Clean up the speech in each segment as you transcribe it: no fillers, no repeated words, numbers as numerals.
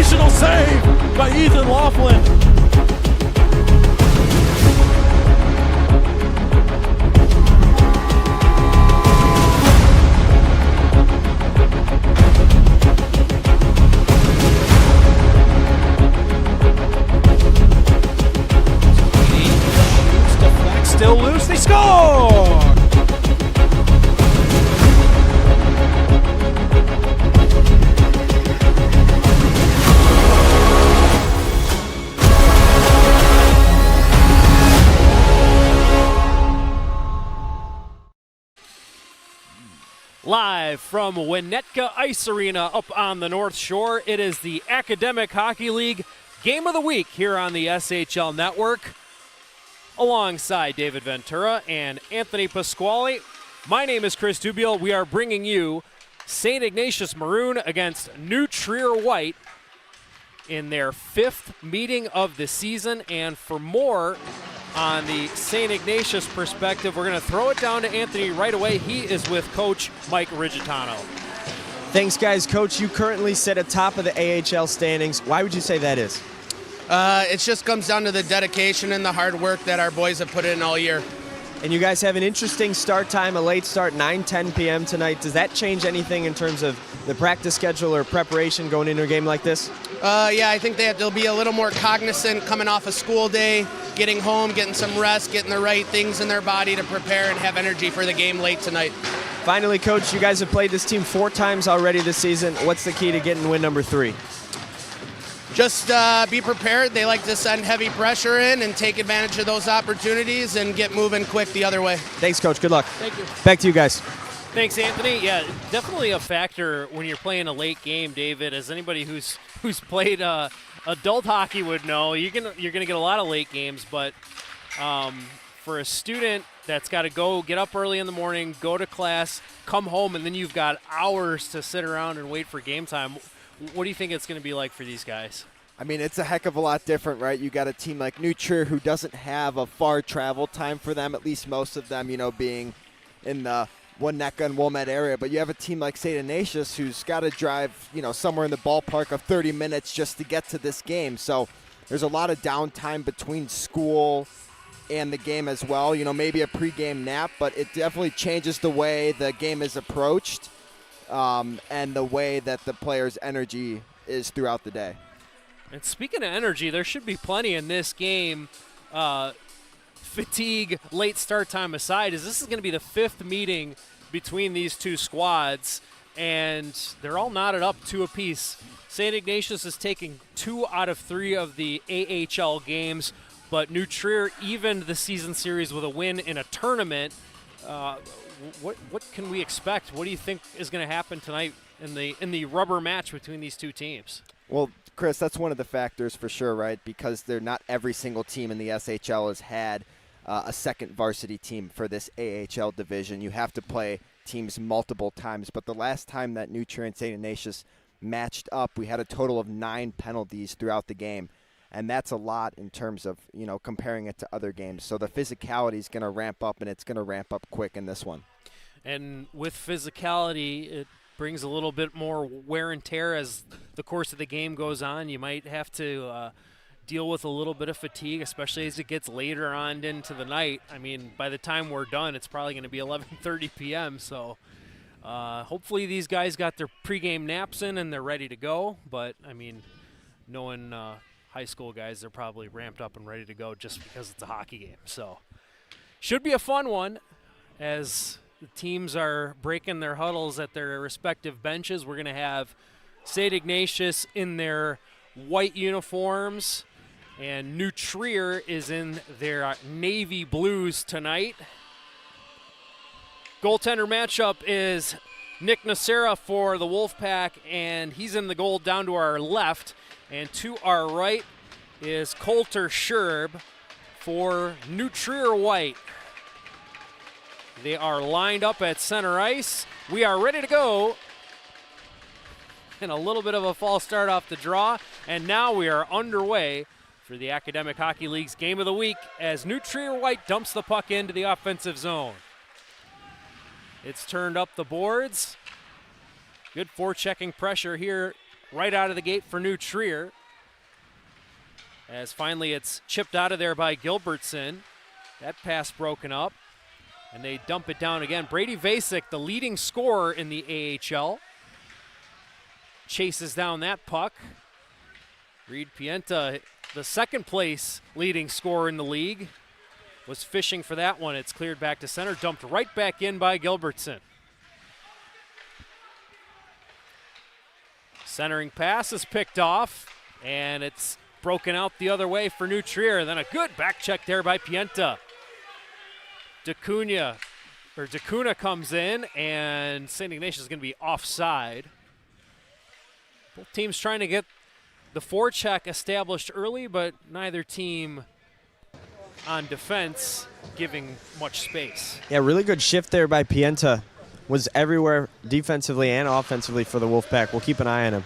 sensational save by Ethan Laughlin. Still loose, they score! Live from Winnetka Ice Arena up on the North Shore, it is the Academic Hockey League Game of the Week here on the SHL Network. Alongside David Ventura and Anthony Pasquale, my name is Chris Dubiel. We are bringing you St. Ignatius Maroon against New Trier White in their 5th meeting of the season. And for more on the St. Ignatius perspective, we're going to throw it down to Anthony right away. He is with Coach Mike Rigitano. Thanks, guys. Coach, you currently sit atop of the AHL standings. Why would you say that is? It just comes down to the dedication and the hard work that our boys have put in all year. And you guys have an interesting start time, a late start, 9:10 p.m. tonight. Does that change anything in terms of the practice schedule or preparation going into a game like this? Yeah, I think they'll be a little more cognizant coming off a school day, getting home, getting some rest, getting the right things in their body to prepare and have energy for the game late tonight. Finally, Coach, you guys have played this team 4 times already this season. What's the key to getting win number 3? Just be prepared. They like to send heavy pressure in and take advantage of those opportunities and get moving quick the other way. Thanks, Coach. Good luck. Thank you. Back to you guys. Thanks, Anthony. Yeah, definitely a factor when you're playing a late game, David. As anybody who's played adult hockey would know, you're gonna get a lot of late games. But for a student that's got to go get up early in the morning, go to class, come home, and then you've got hours to sit around and wait for game time. What do you think it's going to be like for these guys? I mean, it's a heck of a lot different, right? You got a team like New Trier who doesn't have a far travel time for them, at least most of them, being in the Winnetka and Wilmette area. But you have a team like St. Ignatius who's got to drive, somewhere in the ballpark of 30 minutes just to get to this game. So there's a lot of downtime between school and the game as well. Maybe a pregame nap, but it definitely changes the way the game is approached. And the way that the players' energy is throughout the day. And speaking of energy, there should be plenty in this game. Fatigue, late start time aside, this is going to be the 5th meeting between these two squads, and they're all knotted up 2 apiece. St. Ignatius is taking 2 out of 3 of the AHL games, but New Trier evened the season series with a win in a tournament. What can we expect? What do you think is going to happen tonight in the rubber match between these two teams? Well, Chris, that's one of the factors for sure, right? Because they're not every single team in the SHL has had a second varsity team for this AHL division. You have to play teams multiple times. But the last time that New Trier and St. Ignatius matched up, we had a total of 9 penalties throughout the game. And that's a lot in terms of, comparing it to other games. So the physicality is going to ramp up, and it's going to ramp up quick in this one. And with physicality, it brings a little bit more wear and tear as the course of the game goes on. You might have to deal with a little bit of fatigue, especially as it gets later on into the night. I mean, by the time we're done, it's probably going to be 11:30 p.m. So hopefully these guys got their pregame naps in and they're ready to go. But, I mean, knowing high school guys, they're probably ramped up and ready to go just because it's a hockey game. So should be a fun one as the teams are breaking their huddles at their respective benches. We're going to have St. Ignatius in their white uniforms, and New Trier is in their navy blues tonight. Goaltender matchup is Nick Nacera for the Wolfpack, and he's in the goal down to our left. And to our right is Coulter Scherb for New Trier White. They are lined up at center ice. We are ready to go. And a little bit of a false start off the draw. And now we are underway for the Academic Hockey League's Game of the Week as New Trier White dumps the puck into the offensive zone. It's turned up the boards. Good forechecking pressure here right out of the gate for New Trier. As finally it's chipped out of there by Gilbertson. That pass broken up. And they dump it down again. Brady Vasek, the leading scorer in the AHL, chases down that puck. Reed Pienta, the second place leading scorer in the league, was fishing for that one. It's cleared back to center, dumped right back in by Gilbertson. Centering pass is picked off, and it's broken out the other way for New Trier. Then a good back check there by Pienta. Dacuna comes in, and St. Ignatius is going to be offside. Both teams trying to get the forecheck established early, but neither team on defense giving much space. Yeah, really good shift there by Pienta. Was everywhere defensively and offensively for the Wolfpack. We'll keep an eye on him.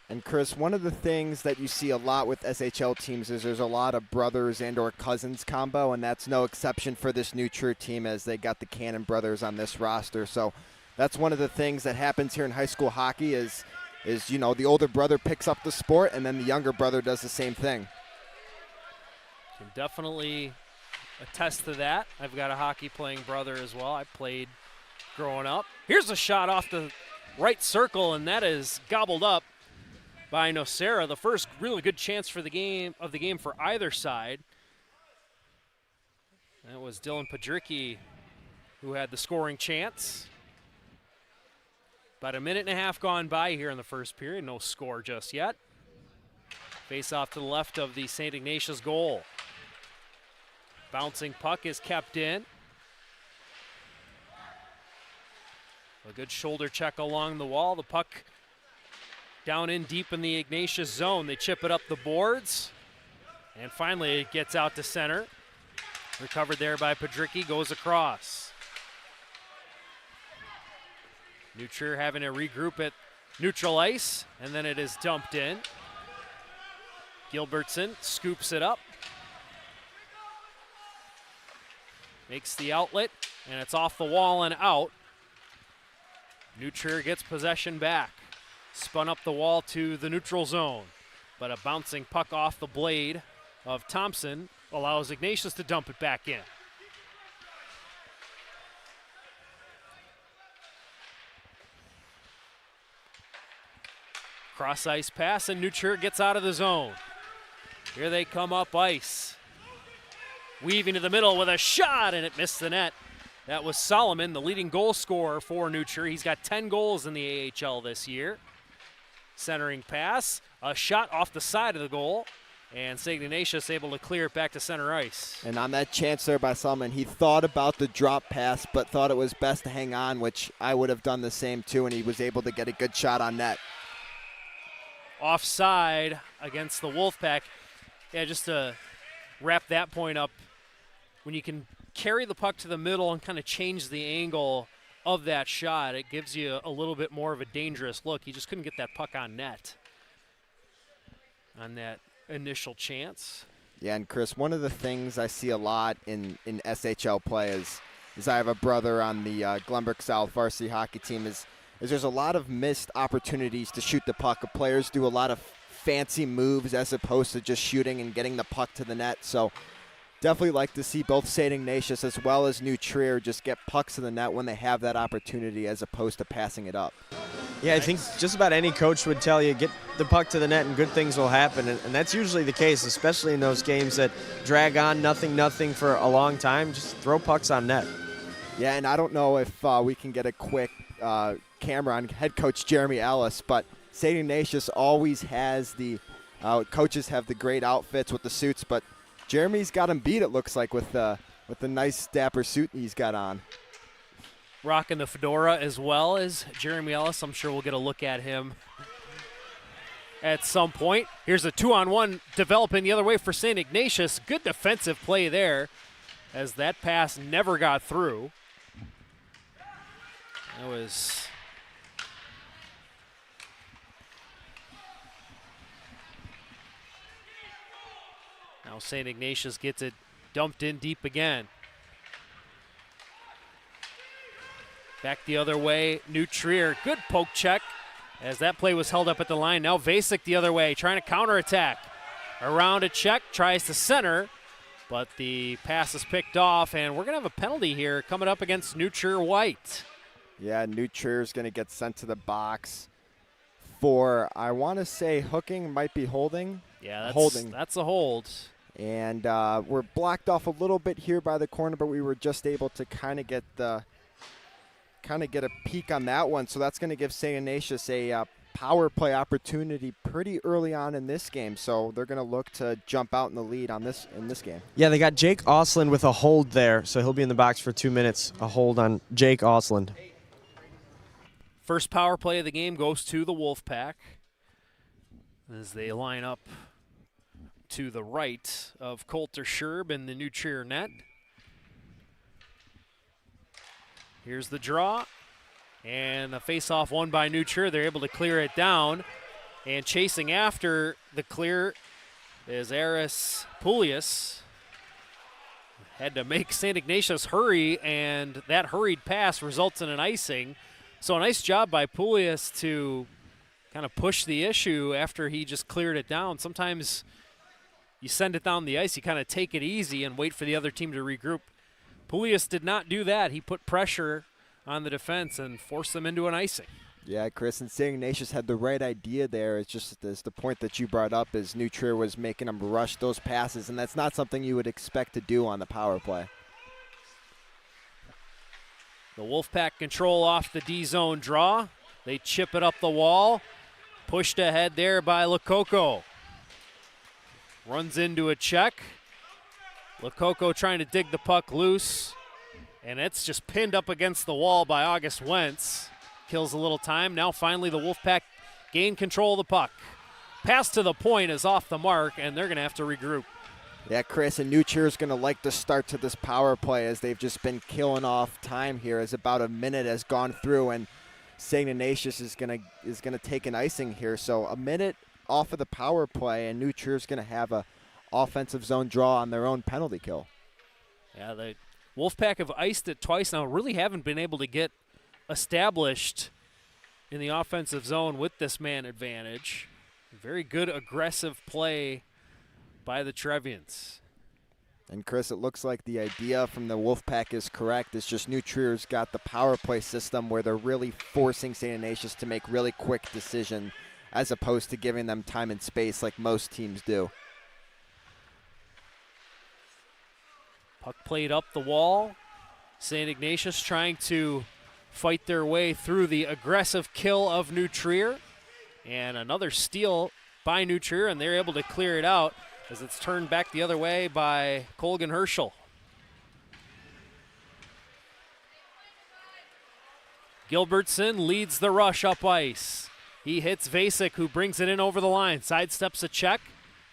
And Chris, one of the things that you see a lot with SHL teams is there's a lot of brothers and or cousins combo, and that's no exception for this New Trier team as they got the Cannon brothers on this roster. So that's one of the things that happens here in high school hockey is you know, the older brother picks up the sport and then the younger brother does the same thing. Can definitely attest to that. I've got a hockey playing brother as well. I played growing up. Here's a shot off the right circle, and that is gobbled up by Nocera. The first really good chance for the game for either side. That was Dylan Padricki who had the scoring chance. About a minute and a half gone by here in the first period. No score just yet. Face off to the left of the St. Ignatius goal. Bouncing puck is kept in. A good shoulder check along the wall. The puck down in deep in the Ignatius zone. They chip it up the boards. And finally it gets out to center. Recovered there by Padricki, goes across. New Trier having to regroup at neutral ice, and then it is dumped in. Gilbertson scoops it up. Makes the outlet, and it's off the wall and out. New Trier gets possession back. Spun up the wall to the neutral zone, but a bouncing puck off the blade of Thompson allows Ignatius to dump it back in. Cross ice pass, and New Trier gets out of the zone. Here they come up ice. Weaving to the middle with a shot, and it missed the net. That was Solomon, the leading goal scorer for New Trier. He's got 10 goals in the AHL this year. Centering pass, a shot off the side of the goal, and St. Ignatius able to clear it back to center ice. And on that chance there by Solomon, he thought about the drop pass, but thought it was best to hang on, which I would have done the same too, and he was able to get a good shot on net. Offside against the Wolfpack. Yeah, just to wrap that point up, when you can carry the puck to the middle and kind of change the angle of that shot, it gives you a little bit more of a dangerous look. He just couldn't get that puck on net on that initial chance. Yeah, and Chris, one of the things I see a lot in SHL play is I have a brother on the Glenbrook South varsity hockey team, is there's a lot of missed opportunities to shoot the puck. Players do a lot of fancy moves as opposed to just shooting and getting the puck to the net. So definitely like to see both St. Ignatius as well as New Trier just get pucks to the net when they have that opportunity as opposed to passing it up. Yeah, I think just about any coach would tell you, get the puck to the net and good things will happen. And that's usually the case, especially in those games that drag on nothing for a long time. Just throw pucks on net. Yeah, and I don't know if we can get a quick camera on head coach Jeremy Ellis, but St. Ignatius always has the coaches have the great outfits with the suits, but Jeremy's got him beat, it looks like, with the nice dapper suit he's got on. Rocking the fedora as well as Jeremy Ellis. I'm sure we'll get a look at him at some point. Here's a 2-on-1 developing the other way for St. Ignatius. Good defensive play there as that pass never got through. That was now St. Ignatius gets it dumped in deep again. Back the other way, New Trier. Good poke check as that play was held up at the line. Now Vasek the other way, trying to counterattack. Around a check, tries to center, but the pass is picked off, and we're going to have a penalty here coming up against New Trier White. Yeah, New Trier is going to get sent to the box for, I want to say, hooking, might be holding. Yeah, holding. That's a hold. And we're blocked off a little bit here by the corner, but we were just able to kind of get a peek on that one. So that's going to give St. Ignatius a power play opportunity pretty early on in this game. So they're going to look to jump out in the lead in this game. Yeah, they got Jake Osland with a hold there, so he'll be in the box for 2 minutes. A hold on Jake Osland. First power play of the game goes to the Wolfpack as they line up to the right of Coulter Scherb in the New Trier net. Here's the draw, and a face-off won by New Trier. They're able to clear it down, and chasing after the clear is Aris Poulias. Had to make St. Ignatius hurry, and that hurried pass results in an icing. So a nice job by Poulias to kind of push the issue after he just cleared it down. Sometimes you send it down the ice, you kind of take it easy and wait for the other team to regroup. Poulias did not do that. He put pressure on the defense and forced them into an icing. Yeah, Chris, and St. Ignatius had the right idea there. It's just the point that you brought up is New Trier was making them rush those passes, and that's not something you would expect to do on the power play. The Wolfpack control off the D-zone draw. They chip it up the wall. Pushed ahead there by Lococo. Runs into a check. Lococo trying to dig the puck loose. And it's just pinned up against the wall by August Wentz. Kills a little time. Now finally the Wolfpack gain control of the puck. Pass to the point is off the mark, and they're going to have to regroup. Yeah, Chris, and New Trier is going to like the start to this power play as they've just been killing off time here as about a minute has gone through, and St. Ignatius is going to take an icing here. So a minute off of the power play, and New Trier is going to have a offensive zone draw on their own penalty kill. Yeah, the Wolfpack have iced it twice now. Really haven't been able to get established in the offensive zone with this man advantage. Very good aggressive play by the Trevians. And Chris, it looks like the idea from the Wolfpack is correct. It's just New Trier's got the power play system where they're really forcing St. Ignatius to make really quick decisions as opposed to giving them time and space like most teams do. Puck played up the wall. St. Ignatius trying to fight their way through the aggressive kill of New Trier. And another steal by New Trier, and they're able to clear it out as it's turned back the other way by Colgan Herschel. Gilbertson leads the rush up ice. He hits Vasek, who brings it in over the line. Sidesteps a check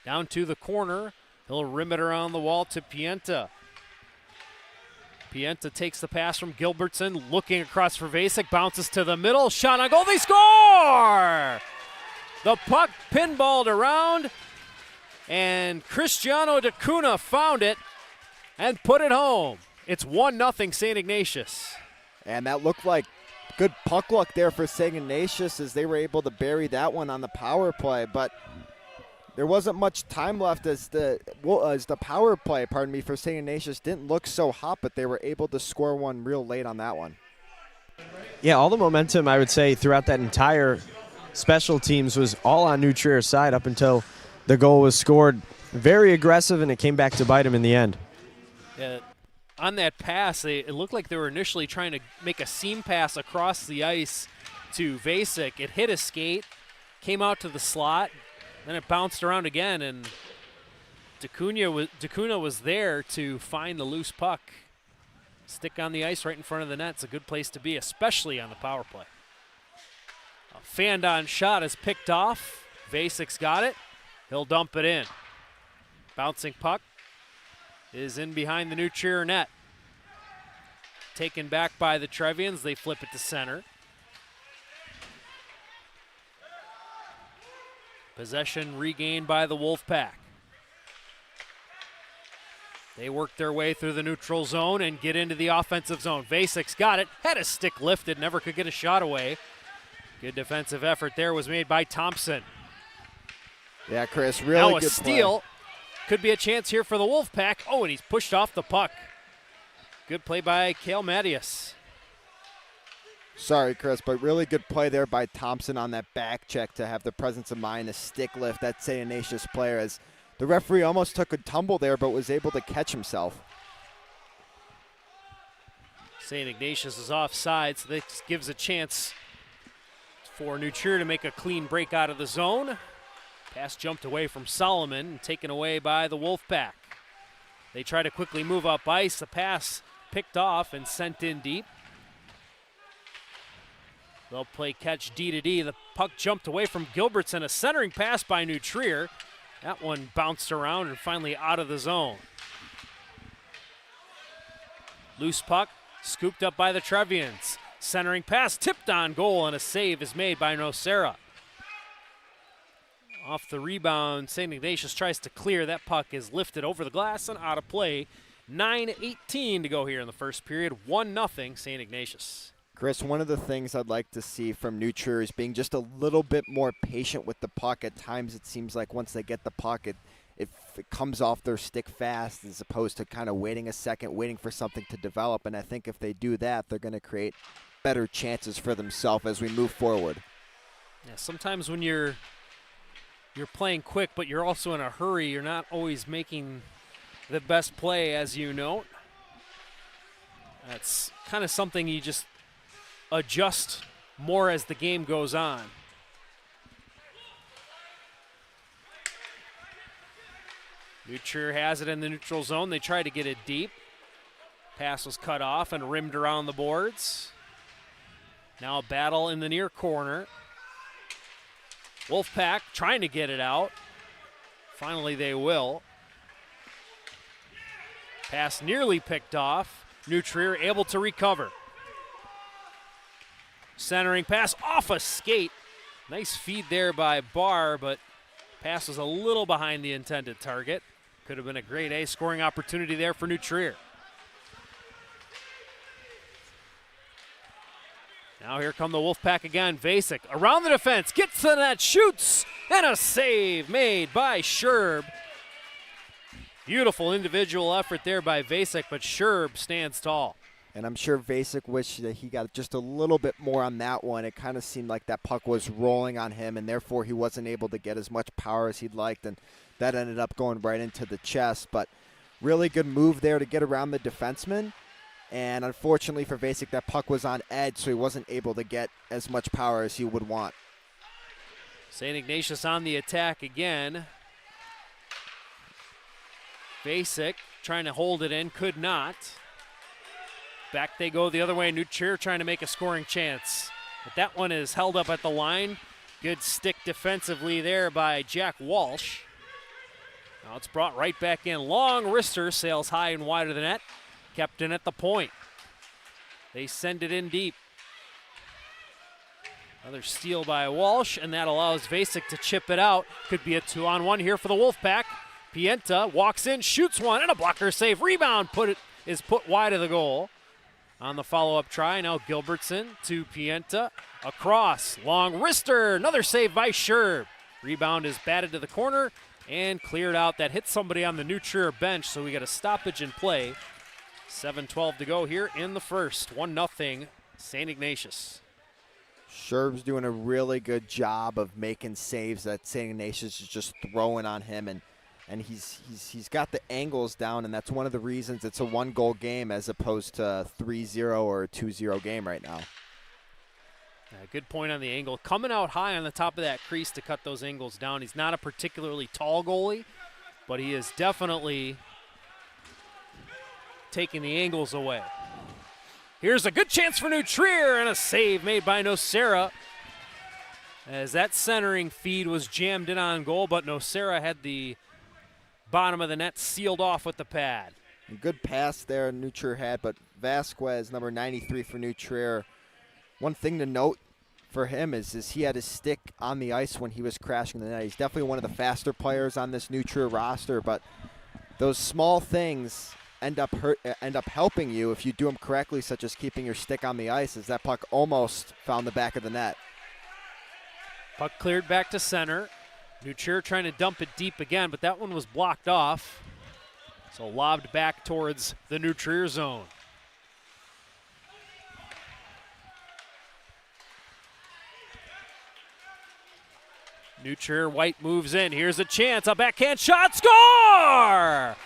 down to the corner. He'll rim it around the wall to Pienta. Pienta takes the pass from Gilbertson, looking across for Vasek, bounces to the middle, shot on goal, they score! The puck pinballed around, and Cristiano DeCuna found it and put it home. It's 1-0 St. Ignatius. And that looked like good puck luck there for St. Ignatius as they were able to bury that one on the power play, but there wasn't much time left as the power play, for St. Ignatius didn't look so hot, but they were able to score one real late on that one. Yeah, all the momentum, I would say, throughout that entire special teams was all on New Trier's side up until the goal was scored. Very aggressive, and it came back to bite him in the end. Yeah, on that pass, it looked like they were initially trying to make a seam pass across the ice to Vasek. It hit a skate, came out to the slot, then it bounced around again, and DeCuna was there to find the loose puck. Stick on the ice right in front of the net. It's a good place to be, especially on the power play. A fanned-on shot is picked off. Vasek's got it. He'll dump it in. Bouncing puck is in behind the New Trier net. Taken back by the Trevians. They flip it to center. Possession regained by the Wolfpack. They work their way through the neutral zone and get into the offensive zone. Vasek's got it. Had a stick lifted, never could get a shot away. Good defensive effort there was made by Thompson. Yeah, Chris, really now good a steal. Could be a chance here for the Wolfpack. Oh, and he's pushed off the puck. Good play by Cale Mattias. Sorry, Chris, but really good play there by Thompson on that back check to have the presence of mind, a stick lift, that St. Ignatius player, as the referee almost took a tumble there but was able to catch himself. St. Ignatius is offside, so this gives a chance for New Trier to make a clean break out of the zone. Pass jumped away from Solomon and taken away by the Wolfpack. They try to quickly move up ice. The pass picked off and sent in deep. They'll play catch D to D. The puck jumped away from Gilbertson. A centering pass by New Trier. That one bounced around and finally out of the zone. Loose puck, scooped up by the Trevians. Centering pass, tipped on goal, and a save is made by Nocera. Off the rebound, St. Ignatius tries to clear. That puck is lifted over the glass and out of play. 9:18 to go here in the first period. 1-0 St. Ignatius. Chris, one of the things I'd like to see from New Trier is being just a little bit more patient with the puck. At times it seems like once they get the puck, it comes off their stick fast as opposed to kind of waiting a second, waiting for something to develop. And I think if they do that, they're going to create better chances for themselves as we move forward. Yeah, sometimes when you're playing quick, but you're also in a hurry, you're not always making the best play, as you note. That's kind of something you just adjust more as the game goes on. New Trier has it in the neutral zone. They try to get it deep. Pass was cut off and rimmed around the boards. Now a battle in the near corner. Wolfpack trying to get it out. Finally they will. Pass nearly picked off. New Trier able to recover. Centering pass off a skate. Nice feed there by Barr, but pass was a little behind the intended target. Could have been a great A scoring opportunity there for New Trier. Now here come the Wolfpack again. Vasek around the defense, gets to the net, shoots, and a save made by Scherb. Beautiful individual effort there by Vasek, but Scherb stands tall. And I'm sure Vasek wished that he got just a little bit more on that one. It kind of seemed like that puck was rolling on him, and therefore he wasn't able to get as much power as he'd liked, and that ended up going right into the chest. But really good move there to get around the defenseman. And unfortunately for Vasek, that puck was on edge, so he wasn't able to get as much power as he would want. St. Ignatius on the attack again. Vasek trying to hold it in, could not. Back they go the other way. New Trier trying to make a scoring chance. But that one is held up at the line. Good stick defensively there by Jack Walsh. Now it's brought right back in. Long wrister sails high and wide of the net. Kept in at the point. They send it in deep. Another steal by Walsh, and that allows Vasek to chip it out. Could be a 2-on-1 here for the Wolfpack. Pienta walks in, shoots one, and a blocker save. Rebound is put wide of the goal. On the follow-up try, now Gilbertson to Pienta. Across, long wrister, another save by Scherb. Rebound is batted to the corner and cleared out. That hit somebody on the New Trier bench, so we got a stoppage in play. 7:12 to go here in the first. 1-0 St. Ignatius. Scherb's doing a really good job of making saves that St. Ignatius is just throwing on him, and he's got the angles down, and that's one of the reasons it's a one-goal game as opposed to a 3-0 or a 2-0 game right now. Good point on the angle. Coming out high on the top of that crease to cut those angles down. He's not a particularly tall goalie, but he is definitely taking the angles away. Here's a good chance for New Trier, and a save made by Nocera. As that centering feed was jammed in on goal, but Nocera had the bottom of the net sealed off with the pad. A good pass there New Trier had, but Vasquez, number 93 for New Trier, one thing to note for him is he had his stick on the ice when he was crashing the net. He's definitely one of the faster players on this New Trier roster, but those small things end up helping you if you do them correctly, such as keeping your stick on the ice, as that puck almost found the back of the net. Puck cleared back to center. Nuccier trying to dump it deep again, but that one was blocked off. So lobbed back towards the Nuccier zone. Nuccier, White moves in. Here's a chance, a backhand shot, score!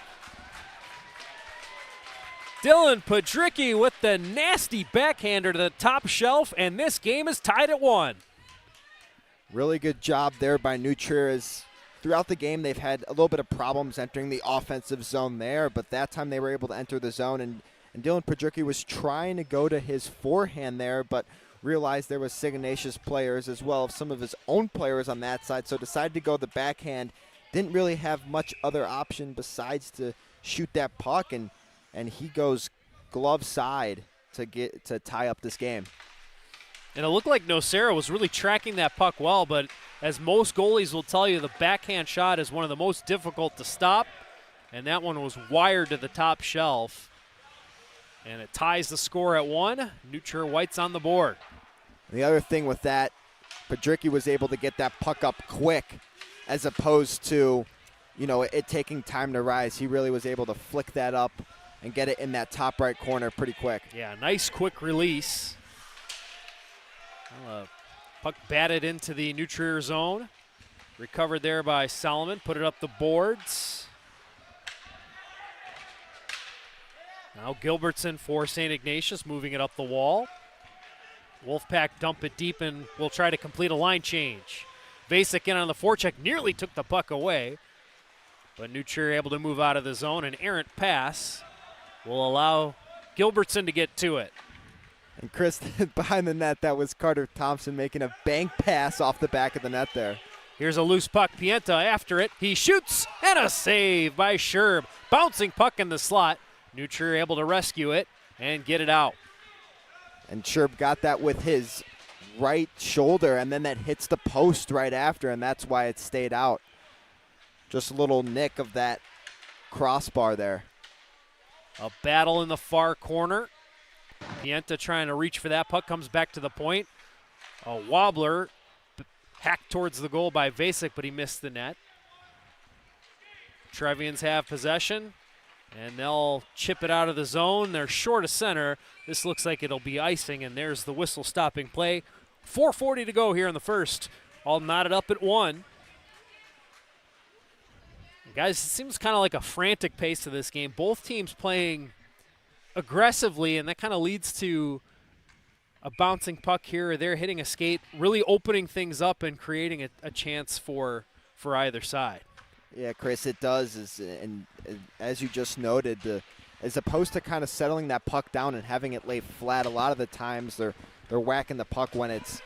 Dylan Podricki with the nasty backhander to the top shelf, and this game is tied at 1. Really good job there by Nuccier. As throughout the game, they've had a little bit of problems entering the offensive zone there, but that time they were able to enter the zone, and Dylan Podricki was trying to go to his forehand there, but realized there was Ignatius players as well as some of his own players on that side, so decided to go the backhand. Didn't really have much other option besides to shoot that puck, and he goes glove side to tie up this game. And it looked like Nocera was really tracking that puck well, but as most goalies will tell you, the backhand shot is one of the most difficult to stop, and that one was wired to the top shelf. And it ties the score at 1. Nuccier White's on the board. The other thing with that, Podricki was able to get that puck up quick as opposed to, it taking time to rise. He really was able to flick that up and get it in that top right corner pretty quick. Yeah, nice quick release. Puck batted into the Nuccier zone. Recovered there by Solomon, put it up the boards. Now Gilbertson for St. Ignatius, moving it up the wall. Wolfpack dump it deep and will try to complete a line change. Vasek in on the forecheck, nearly took the puck away. But Nuccier able to move out of the zone. An errant pass will allow Gilbertson to get to it. And Chris, behind the net, that was Carter Thompson making a bank pass off the back of the net there. Here's a loose puck. Pienta after it. He shoots, and a save by Scherb. Bouncing puck in the slot. Nuccier able to rescue it and get it out. And Scherb got that with his right shoulder, and then that hits the post right after, and that's why it stayed out. Just a little nick of that crossbar there. A battle in the far corner. Pienta trying to reach for that puck, comes back to the point. A wobbler hacked towards the goal by Vasek, but he missed the net. Trevians have possession, and they'll chip it out of the zone. They're short of center. This looks like it'll be icing, and there's the whistle stopping play. 4:40 to go here in the first. All knotted up at 1. Guys, it seems kind of like a frantic pace to this game. Both teams playing aggressively, and that kind of leads to a bouncing puck here or there, hitting a skate, really opening things up and creating a chance for either side. Yeah, Chris, it does. And as you just noted, as opposed to kind of settling that puck down and having it lay flat, a lot of the times they're whacking the puck when it's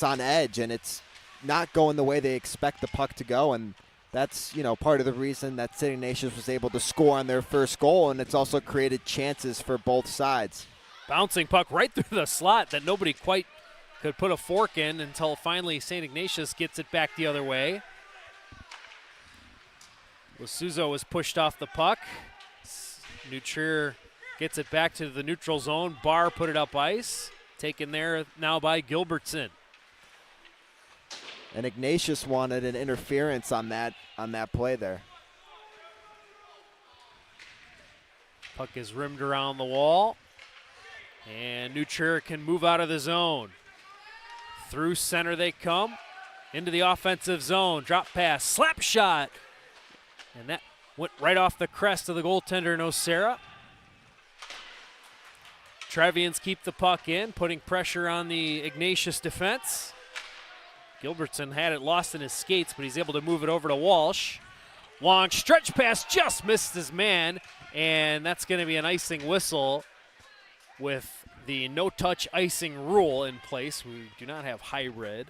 on edge and it's not going the way they expect the puck to go, and that's part of the reason that St. Ignatius was able to score on their first goal, and it's also created chances for both sides. Bouncing puck right through the slot that nobody quite could put a fork in until finally St. Ignatius gets it back the other way. Lasuzo was pushed off the puck. Nuccier gets it back to the neutral zone. Barr put it up ice. Taken there now by Gilbertson. And Ignatius wanted an interference on that play there. Puck is rimmed around the wall. And Nuccier can move out of the zone. Through center they come. Into the offensive zone. Drop pass. Slap shot. And that went right off the crest of the goaltender, Nocera. Trevians keep the puck in, putting pressure on the Ignatius defense. Gilbertson had it lost in his skates, but he's able to move it over to Walsh. Long stretch pass, just missed his man, and that's going to be an icing whistle with the no-touch icing rule in place. We do not have high red.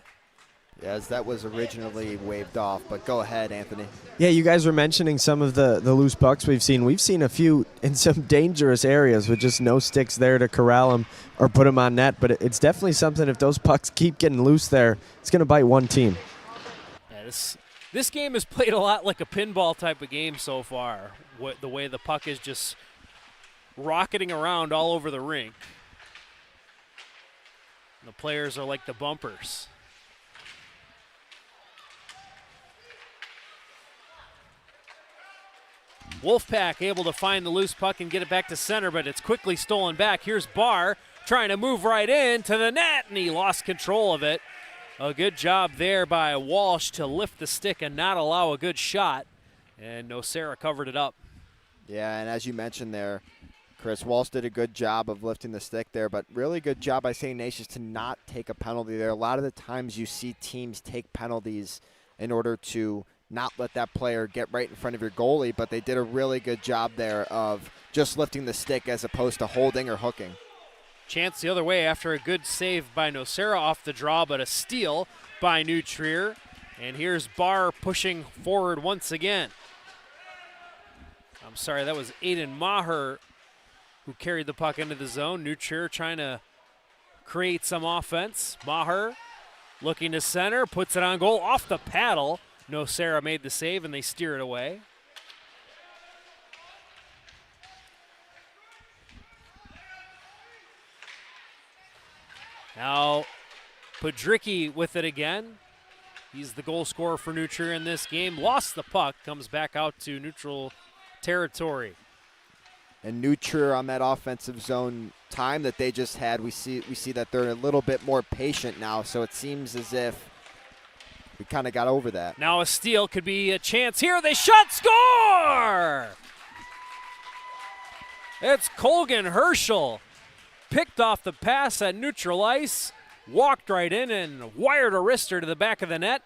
Yes, that was originally waved off, but go ahead, Anthony. Yeah, you guys were mentioning some of the loose pucks we've seen. We've seen a few in some dangerous areas with just no sticks there to corral them or put them on net, but it's definitely something, if those pucks keep getting loose there, it's going to bite one team. Yeah, this game has played a lot like a pinball type of game so far, the way the puck is just rocketing around all over the rink. And the players are like the bumpers. Wolfpack able to find the loose puck and get it back to center, but it's quickly stolen back. Here's Barr trying to move right into the net, and he lost control of it. A good job there by Walsh to lift the stick and not allow a good shot, and Nocera covered it up. Yeah, and as you mentioned there, Chris, Walsh did a good job of lifting the stick there, but really good job by St. Ignatius to not take a penalty there. A lot of the times you see teams take penalties in order to not let that player get right in front of your goalie, but they did a really good job there of just lifting the stick as opposed to holding or hooking. Chance the other way after a good save by Nocera off the draw, but a steal by New Trier. And here's Barr pushing forward once again. I'm sorry, that was Aiden Maher who carried the puck into the zone. New Trier trying to create some offense. Maher looking to center, puts it on goal off the paddle. Nocera made the save and they steer it away. Now Podricki with it again. He's the goal scorer for New Trier in this game. Lost the puck, comes back out to neutral territory. And New Trier on that offensive zone time that they just had, we see that they're a little bit more patient now, so it seems as if we kind of got over that. Now a steal could be a chance here. They shot, score! It's Colgan Herschel. Picked off the pass at neutral ice, walked right in and wired a wrister to the back of the net.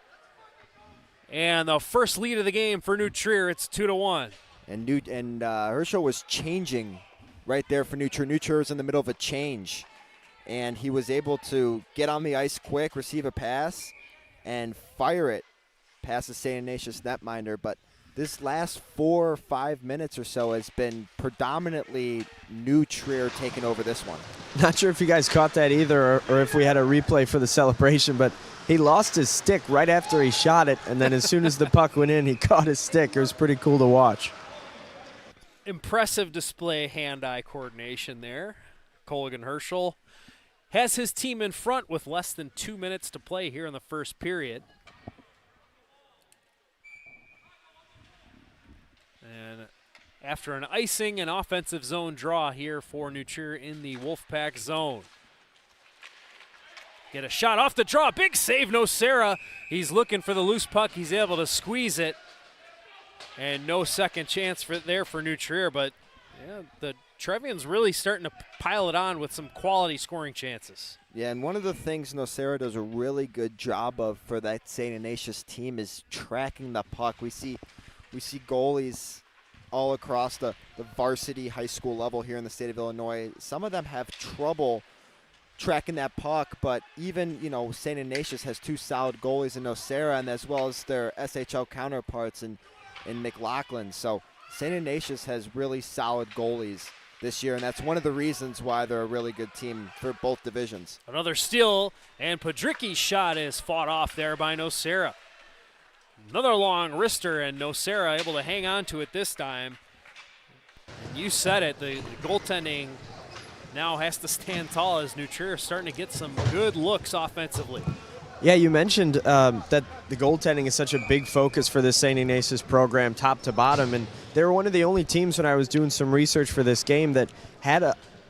And the first lead of the game for New Trier, it's 2-1. And Herschel was changing right there for New Trier. New Trier was in the middle of a change, and he was able to get on the ice quick, receive a pass, and fire it past the St. Ignatius netminder. But this last 4 or 5 minutes or so has been predominantly New Trier taking over this one. Not sure if you guys caught that either, or if we had a replay for the celebration, but he lost his stick right after he shot it, and then as soon as the puck went in, he caught his stick. It was pretty cool to watch. Impressive display hand-eye coordination there. Colgan Herschel has his team in front with less than 2 minutes to play here in the first period. And after an icing and offensive zone draw here for New Trier in the Wolfpack zone. Get a shot off the draw. Big save, Nocera. He's looking for the loose puck. He's able to squeeze it. And no second chance there for New Trier, but yeah, the Trevian's really starting to pile it on with some quality scoring chances. Yeah, and one of the things Nocera does a really good job of for that St. Ignatius team is tracking the puck. We see goalies all across the varsity high school level here in the state of Illinois. Some of them have trouble tracking that puck, but even, St. Ignatius has 2 solid goalies in Nocera, and as well as their SHL counterparts in McLaughlin. So St. Ignatius has really solid goalies this year, and that's one of the reasons why they're a really good team for both divisions. Another steal, and Podricki's shot is fought off there by Nocera. Another long wrister, and Nocera able to hang on to it this time. And you said it, the goaltending now has to stand tall as New Trier is starting to get some good looks offensively. Yeah, you mentioned that the goaltending is such a big focus for this St. Ignatius program, top to bottom, and they were one of the only teams when I was doing some research for this game that had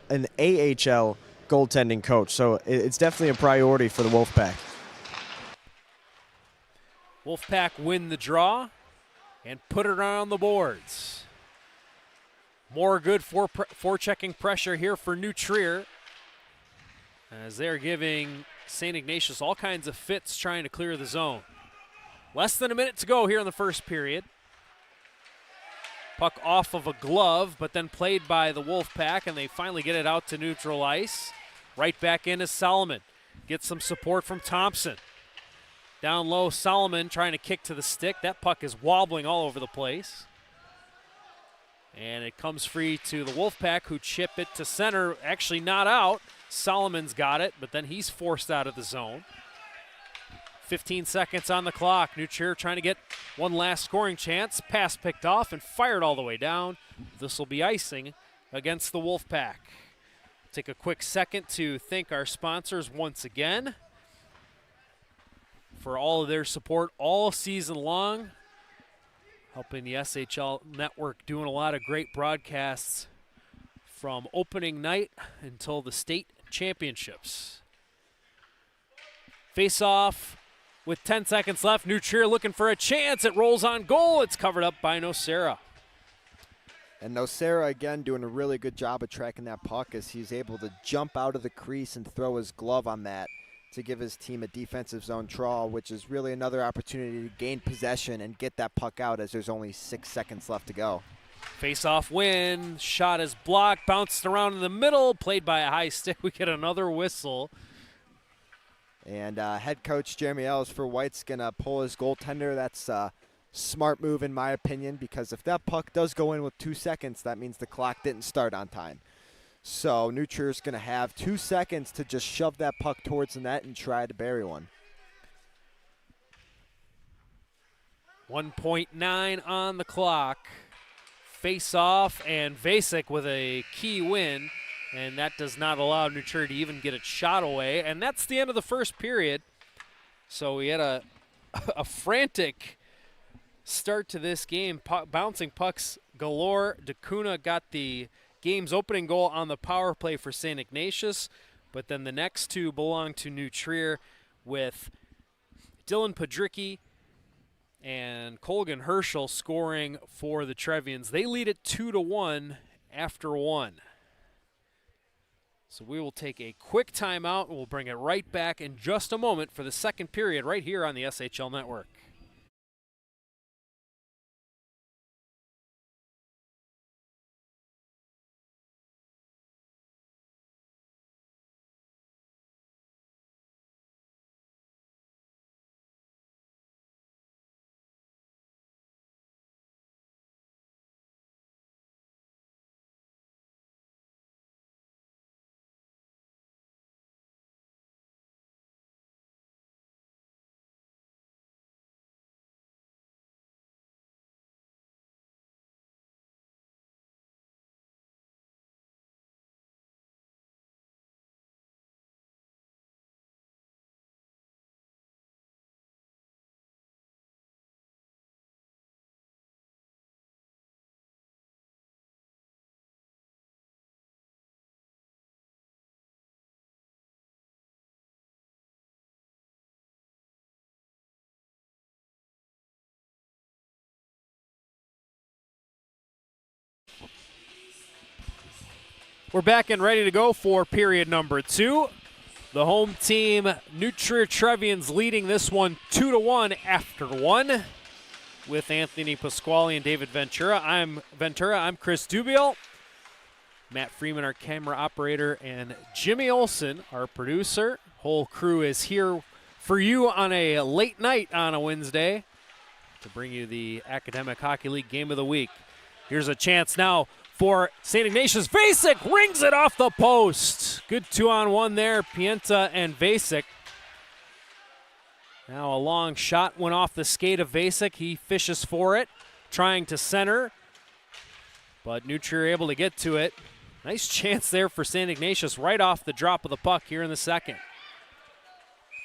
an AHL goaltending coach, so it's definitely a priority for the Wolfpack. Wolfpack win the draw and put it on the boards. More good forechecking pressure here for New Trier as they're giving St. Ignatius all kinds of fits trying to clear the zone. Less than a minute to go here in the first period. Puck off of a glove, but then played by the Wolfpack, and they finally get it out to neutral ice. Right back into Solomon. Gets some support from Thompson. Down low, Solomon trying to kick to the stick. That puck is wobbling all over the place. And it comes free to the Wolfpack, who chip it to center. Actually not out. Solomon's got it, but then he's forced out of the zone. 15 seconds on the clock. New Trier trying to get one last scoring chance. Pass picked off and fired all the way down. This will be icing against the Wolfpack. Take a quick second to thank our sponsors once again for all of their support all season long. helping the SHL network, doing a lot of great broadcasts from opening night until the state championships. Face off with 10 seconds left. New Trier looking for a chance. It rolls on goal. It's covered up by Nocera. And Nocera, again, doing a really good job of tracking that puck as he's able to jump out of the crease and throw his glove on that to give his team a defensive zone draw, which is really another opportunity to gain possession and get that puck out as there's only 6 seconds left to go. Face-off win. Shot is blocked. Bounced around in the middle. Played by a high stick. We get another whistle. And head coach Jeremy Ellis for White's going to pull his goaltender. That's a smart move in my opinion, because if that puck does go in with 2 seconds, that means the clock didn't start on time. So New Trier's going to have 2 seconds to just shove that puck towards the net and try to bury one. 1.9 on the clock. Face off, and Vasek with a key win, and that does not allow New Trier to even get its shot away, and that's the end of the first period. So we had a frantic start to this game, bouncing pucks galore. DeCuna got the game's opening goal on the power play for St. Ignatius, but then the next two belong to New Trier with Dylan Padricki and Colgan Herschel scoring for the Trevians. They lead it 2-1 after one. So we will take a quick timeout, and we'll bring it right back in just a moment for the second period right here on the SHL Network. We're back and ready to go for period number 2. The home team, New Trier Trevians, leading this one 2-1 after one. With Anthony Pasquale and David Ventura. I'm Chris Dubiel. Matt Freeman, our camera operator, and Jimmy Olson, our producer. Whole crew is here for you on a late night on a Wednesday to bring you the Academic Hockey League Game of the Week. Here's a chance now for St. Ignatius. Vasek rings it off the post. Good 2-on-1 there, Pienta and Vasek. Now a long shot went off the skate of Vasek. He fishes for it, trying to center, but New Trier able to get to it. Nice chance there for St. Ignatius right off the drop of the puck here in the second.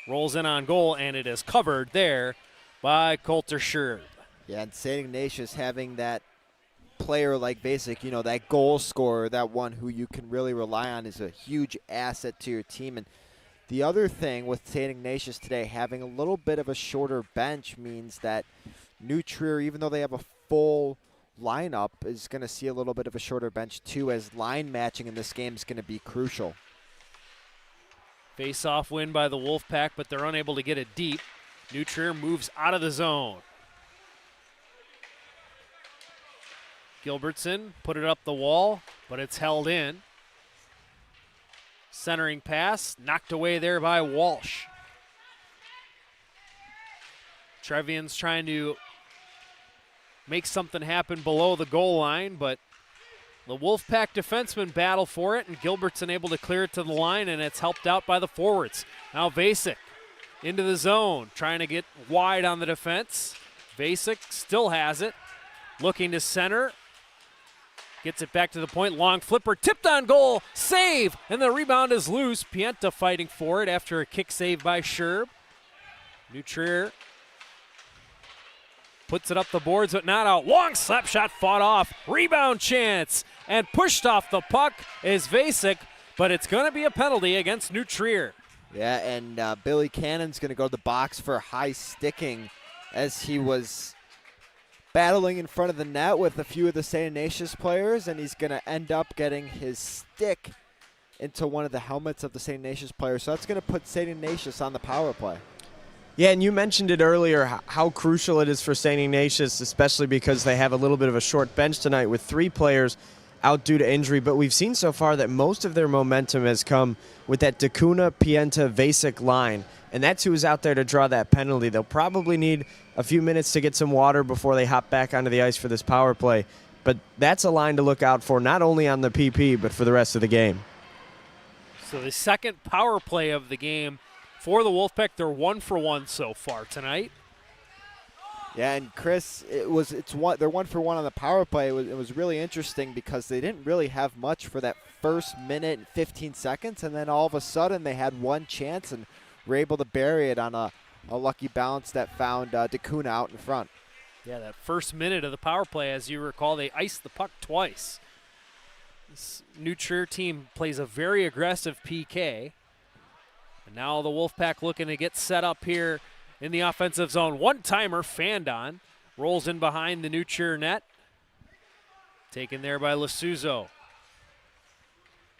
Rolls in on goal, and it is covered there by Coulter Scherb. Yeah, and St. Ignatius having that player like Vasek, you know, that goal scorer, that one who you can really rely on, is a huge asset to your team. And the other thing with St. Ignatius today, having a little bit of a shorter bench means that New Trier, even though they have a full lineup, is going to see a little bit of a shorter bench too, as line matching in this game is going to be crucial. Face-off win by the Wolfpack, but they're unable to get it deep. New Trier moves out of the zone. Gilbertson put it up the wall, but it's held in. Centering pass, knocked away there by Walsh. Trevian's trying to make something happen below the goal line, but the Wolfpack defensemen battle for it, and Gilbertson able to clear it to the line, and it's helped out by the forwards. Now Vasek into the zone, trying to get wide on the defense. Vasek still has it, looking to center. Gets it back to the point, long flipper, tipped on goal, save, and the rebound is loose. Pienta fighting for it after a kick save by Scherb. New Trier puts it up the boards, but not out. Long slap shot fought off. Rebound chance. And pushed off the puck is Vasek, but it's going to be a penalty against New Trier. Yeah, and Billy Cannon's going to go to the box for high sticking as he was battling in front of the net with a few of the St. Ignatius players, and he's going to end up getting his stick into one of the helmets of the St. Ignatius players. So that's going to put St. Ignatius on the power play. Yeah, and you mentioned it earlier, how crucial it is for St. Ignatius, especially because they have a little bit of a short bench tonight with 3 players out due to injury. But we've seen so far that most of their momentum has come with that Dacuna, Pienta, Vasek line. And that's who is out there to draw that penalty. They'll probably need a few minutes to get some water before they hop back onto the ice for this power play. But that's a line to look out for, not only on the PP, but for the rest of the game. So the second power play of the game for the Wolfpack. They're 1 for 1 so far tonight. Yeah, and Chris, they're 1 for 1 on the power play. It was really interesting because they didn't really have much for that first minute and 15 seconds, and then all of a sudden they had one chance and were able to bury it on a lucky bounce that found Dacuna out in front. Yeah, that first minute of the power play, as you recall, they iced the puck twice. This New Trier team plays a very aggressive PK. And now the Wolfpack looking to get set up here in the offensive zone. One-timer, Fandon, rolls in behind the New Trier net. Taken there by Lasuzo.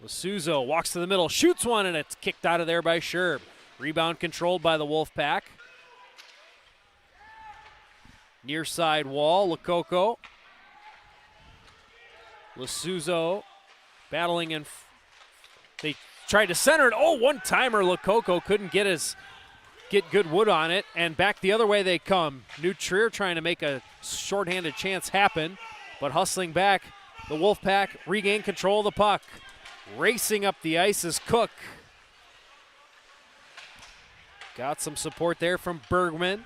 Lasuzo walks to the middle, shoots one, and it's kicked out of there by Scherb. Rebound controlled by the Wolfpack. Near side wall, Lococo. Lasuzo battling in. They tried to center it. Oh, one-timer. Lococo couldn't get good wood on it, and back the other way they come. New Trier trying to make a shorthanded chance happen, but hustling back. The Wolfpack regain control of the puck. Racing up the ice is Cook. Got some support there from Bergman.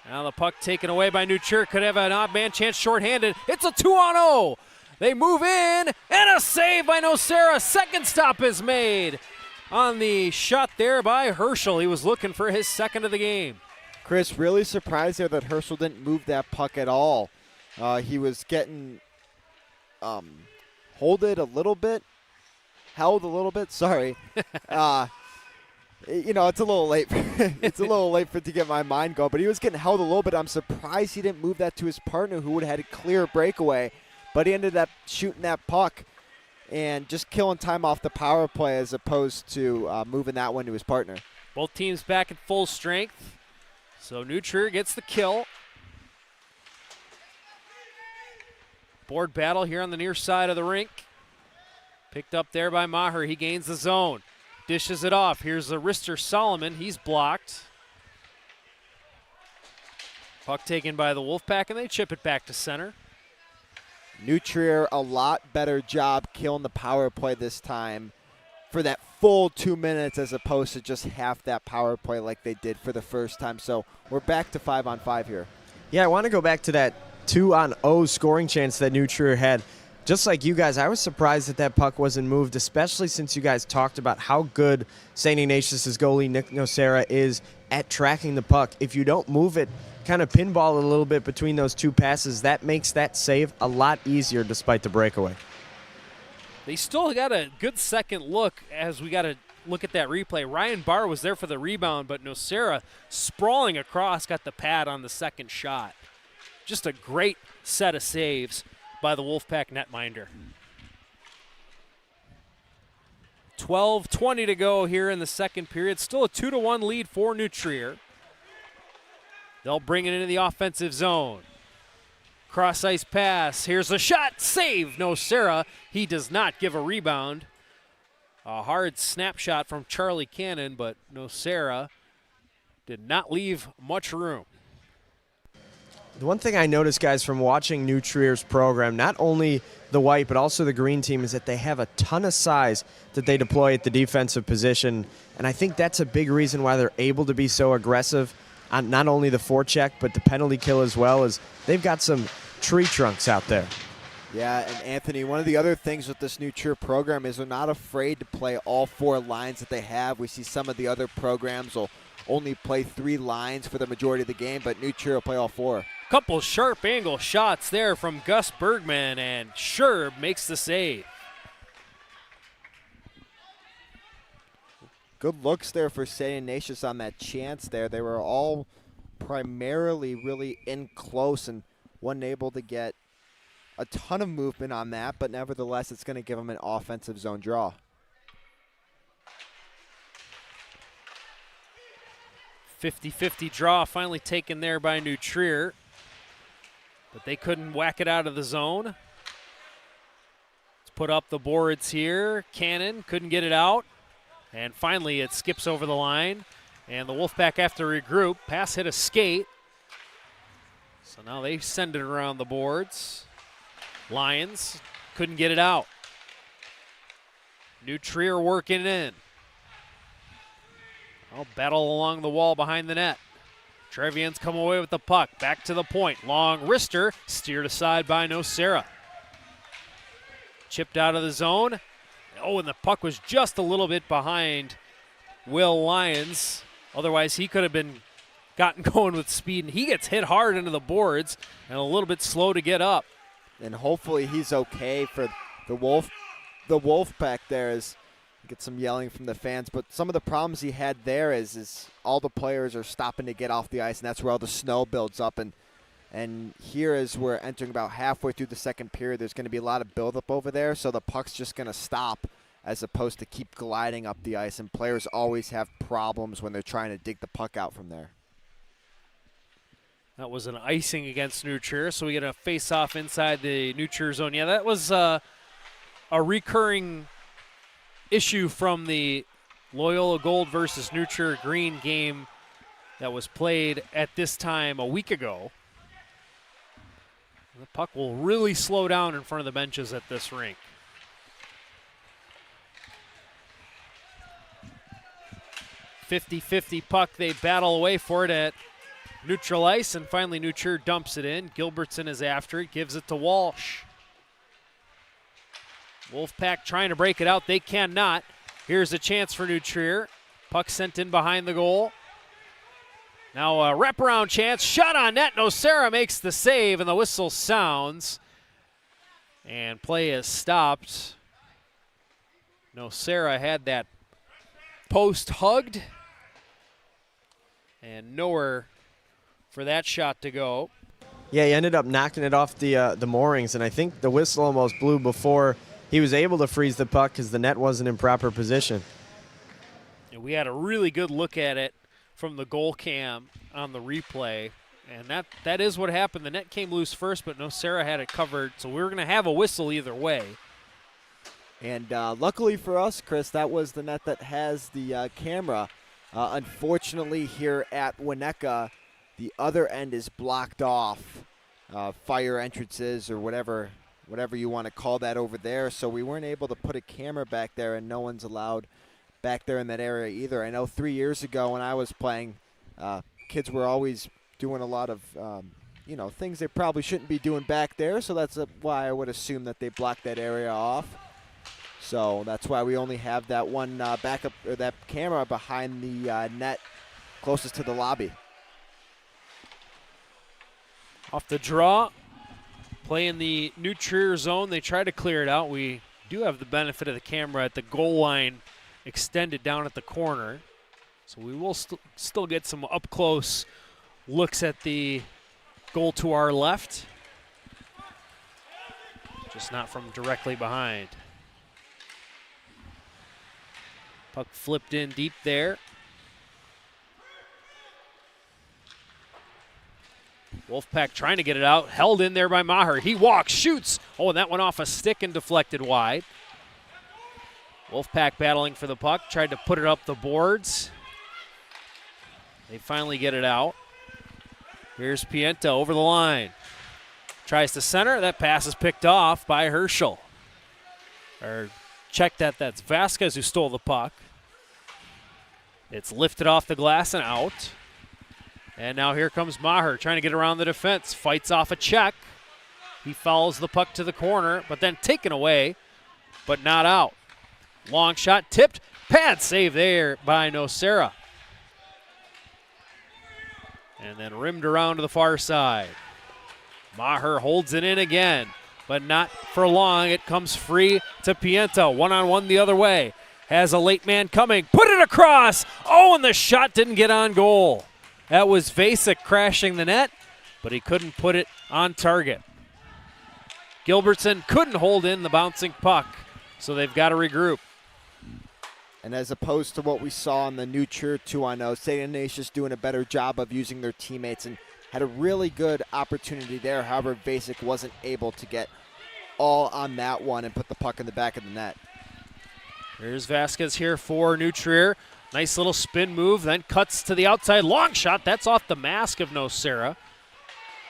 Now the puck taken away by New Trier. Could have an odd man chance shorthanded. It's a 2-on-0. They move in, and a save by Nocera. Second stop is made on the shot there by Herschel. He was looking for his second of the game. Chris, really surprised there that Herschel didn't move that puck at all. He was getting held a little bit, sorry. It's a little late. It's a little late for it to get my mind going, but he was getting held a little bit. I'm surprised he didn't move that to his partner, who would have had a clear breakaway, but he ended up shooting that puck and just killing time off the power play as opposed to moving that one to his partner. Both teams back at full strength, so New Trier gets the kill. Board battle here on the near side of the rink. Picked up there by Maher. He gains the zone. Dishes it off. Here's the wrister Solomon. He's blocked. Puck taken by the Wolfpack, and they chip it back to center. New Trier, a lot better job killing the power play this time for that full 2 minutes as opposed to just half that power play like they did for the first time. So we're back to 5-on-5 here. Yeah, I want to go back to that 2-on-0 scoring chance that New Trier had. Just like you guys, I was surprised that puck wasn't moved, especially since you guys talked about how good St. Ignatius' goalie Nick Nocera is at tracking the puck. If you don't move it, kind of pinball it a little bit between those two passes, that makes that save a lot easier despite the breakaway. They still got a good second look as we got to look at that replay. Ryan Barr was there for the rebound, but Nocera sprawling across got the pad on the second shot. Just a great set of saves by the Wolfpack netminder. 12:20 to go here in the second period. Still a 2-1 lead for New Trier. They'll bring it into the offensive zone. Cross ice pass. Here's a shot. Save. Nocera. He does not give a rebound. A hard snapshot from Charlie Cannon, but Nocera did not leave much room. The one thing I noticed, guys, from watching New Trier's program, not only the white but also the green team, is that they have a ton of size that they deploy at the defensive position. And I think that's a big reason why they're able to be so aggressive on not only the forecheck but the penalty kill as well, as they've got some tree trunks out there. Yeah, and Anthony, one of the other things with this New Trier program is they're not afraid to play all 4 lines that they have. We see some of the other programs will only play 3 lines for the majority of the game, but New Trier will play all 4. Couple sharp angle shots there from Gus Bergman, and Scherb makes the save. Good looks there for St. Ignatius on that chance there. They were all primarily really in close and wasn't able to get a ton of movement on that, but nevertheless, it's going to give them an offensive zone draw. 50-50 draw finally taken there by New Trier, but they couldn't whack it out of the zone. Let's put up the boards here. Cannon couldn't get it out, and finally it skips over the line, and the Wolfpack have to regroup. Pass hit a skate, so now they send it around the boards. Lions couldn't get it out. New Trier working in. I'll battle along the wall behind the net. Trevian's come away with the puck. Back to the point. Long wrister. Steered aside by Nocera. Chipped out of the zone. Oh, and the puck was just a little bit behind Will Lyons. Otherwise, he could have been gotten going with speed. And he gets hit hard into the boards and a little bit slow to get up. And hopefully he's okay for the Wolfpack there is get some yelling from the fans, but some of the problems he had there is all the players are stopping to get off the ice, and that's where all the snow builds up. And here as we're entering about halfway through the second period, there's going to be a lot of buildup over there, so the puck's just going to stop as opposed to keep gliding up the ice, and players always have problems when they're trying to dig the puck out from there. That was an icing against New Trier, so we get a face-off inside the New Trier zone. Yeah, that was a recurring issue from the Loyola Gold versus New Trier Green game that was played at this time a week ago. The puck will really slow down in front of the benches at this rink. .50-50 puck, they battle away for it at neutral ice, and finally New Trier dumps it in. Gilbertson is after it, gives it to Walsh. Wolfpack trying to break it out. They cannot. Here's a chance for New Trier. Puck sent in behind the goal. Now a wraparound chance. Shot on net. Nocera makes the save, and the whistle sounds. And play is stopped. Nocera had that post hugged. And nowhere for that shot to go. Yeah, he ended up knocking it off the moorings, and I think the whistle almost blew before he was able to freeze the puck because the net wasn't in proper position. And we had a really good look at it from the goal cam on the replay, and that is what happened. The net came loose first, but Nocera had it covered, so we were going to have a whistle either way. And luckily for us, Chris, that was the net that has the camera. Unfortunately, here at Winnetka, the other end is blocked off, fire entrances or whatever you want to call that over there. So we weren't able to put a camera back there, and no one's allowed back there in that area either. I know 3 years ago when I was playing, kids were always doing a lot of, things they probably shouldn't be doing back there. So that's why I would assume that they blocked that area off. So that's why we only have that one backup or that camera behind the net closest to the lobby. Off the draw, play in the New Trier zone. They try to clear it out. We do have the benefit of the camera at the goal line extended down at the corner. So we will still get some up-close looks at the goal to our left. Just not from directly behind. Puck flipped in deep there. Wolfpack trying to get it out. Held in there by Maher. He walks, shoots. Oh, and that went off a stick and deflected wide. Wolfpack battling for the puck. Tried to put it up the boards. They finally get it out. Here's Pienta over the line. Tries to center. That pass is picked off by Herschel. Or check that. That's Vasquez who stole the puck. It's lifted off the glass and out. And now here comes Maher trying to get around the defense. Fights off a check. He follows the puck to the corner, but then taken away, but not out. Long shot tipped. Pad save there by Nocera. And then rimmed around to the far side. Maher holds it in again, but not for long. It comes free to Pienta. One-on-one the other way. Has a late man coming. Put it across. Oh, and the shot didn't get on goal. That was Vasek crashing the net, but he couldn't put it on target. Gilbertson couldn't hold in the bouncing puck, so they've got to regroup. And as opposed to what we saw in the New Trier 2-on-0, St. Ignatius doing a better job of using their teammates and had a really good opportunity there. However, Vasek wasn't able to get all on that one and put the puck in the back of the net. Here's Vasquez here for New Trier. Nice little spin move, then cuts to the outside. Long shot, that's off the mask of Nocera.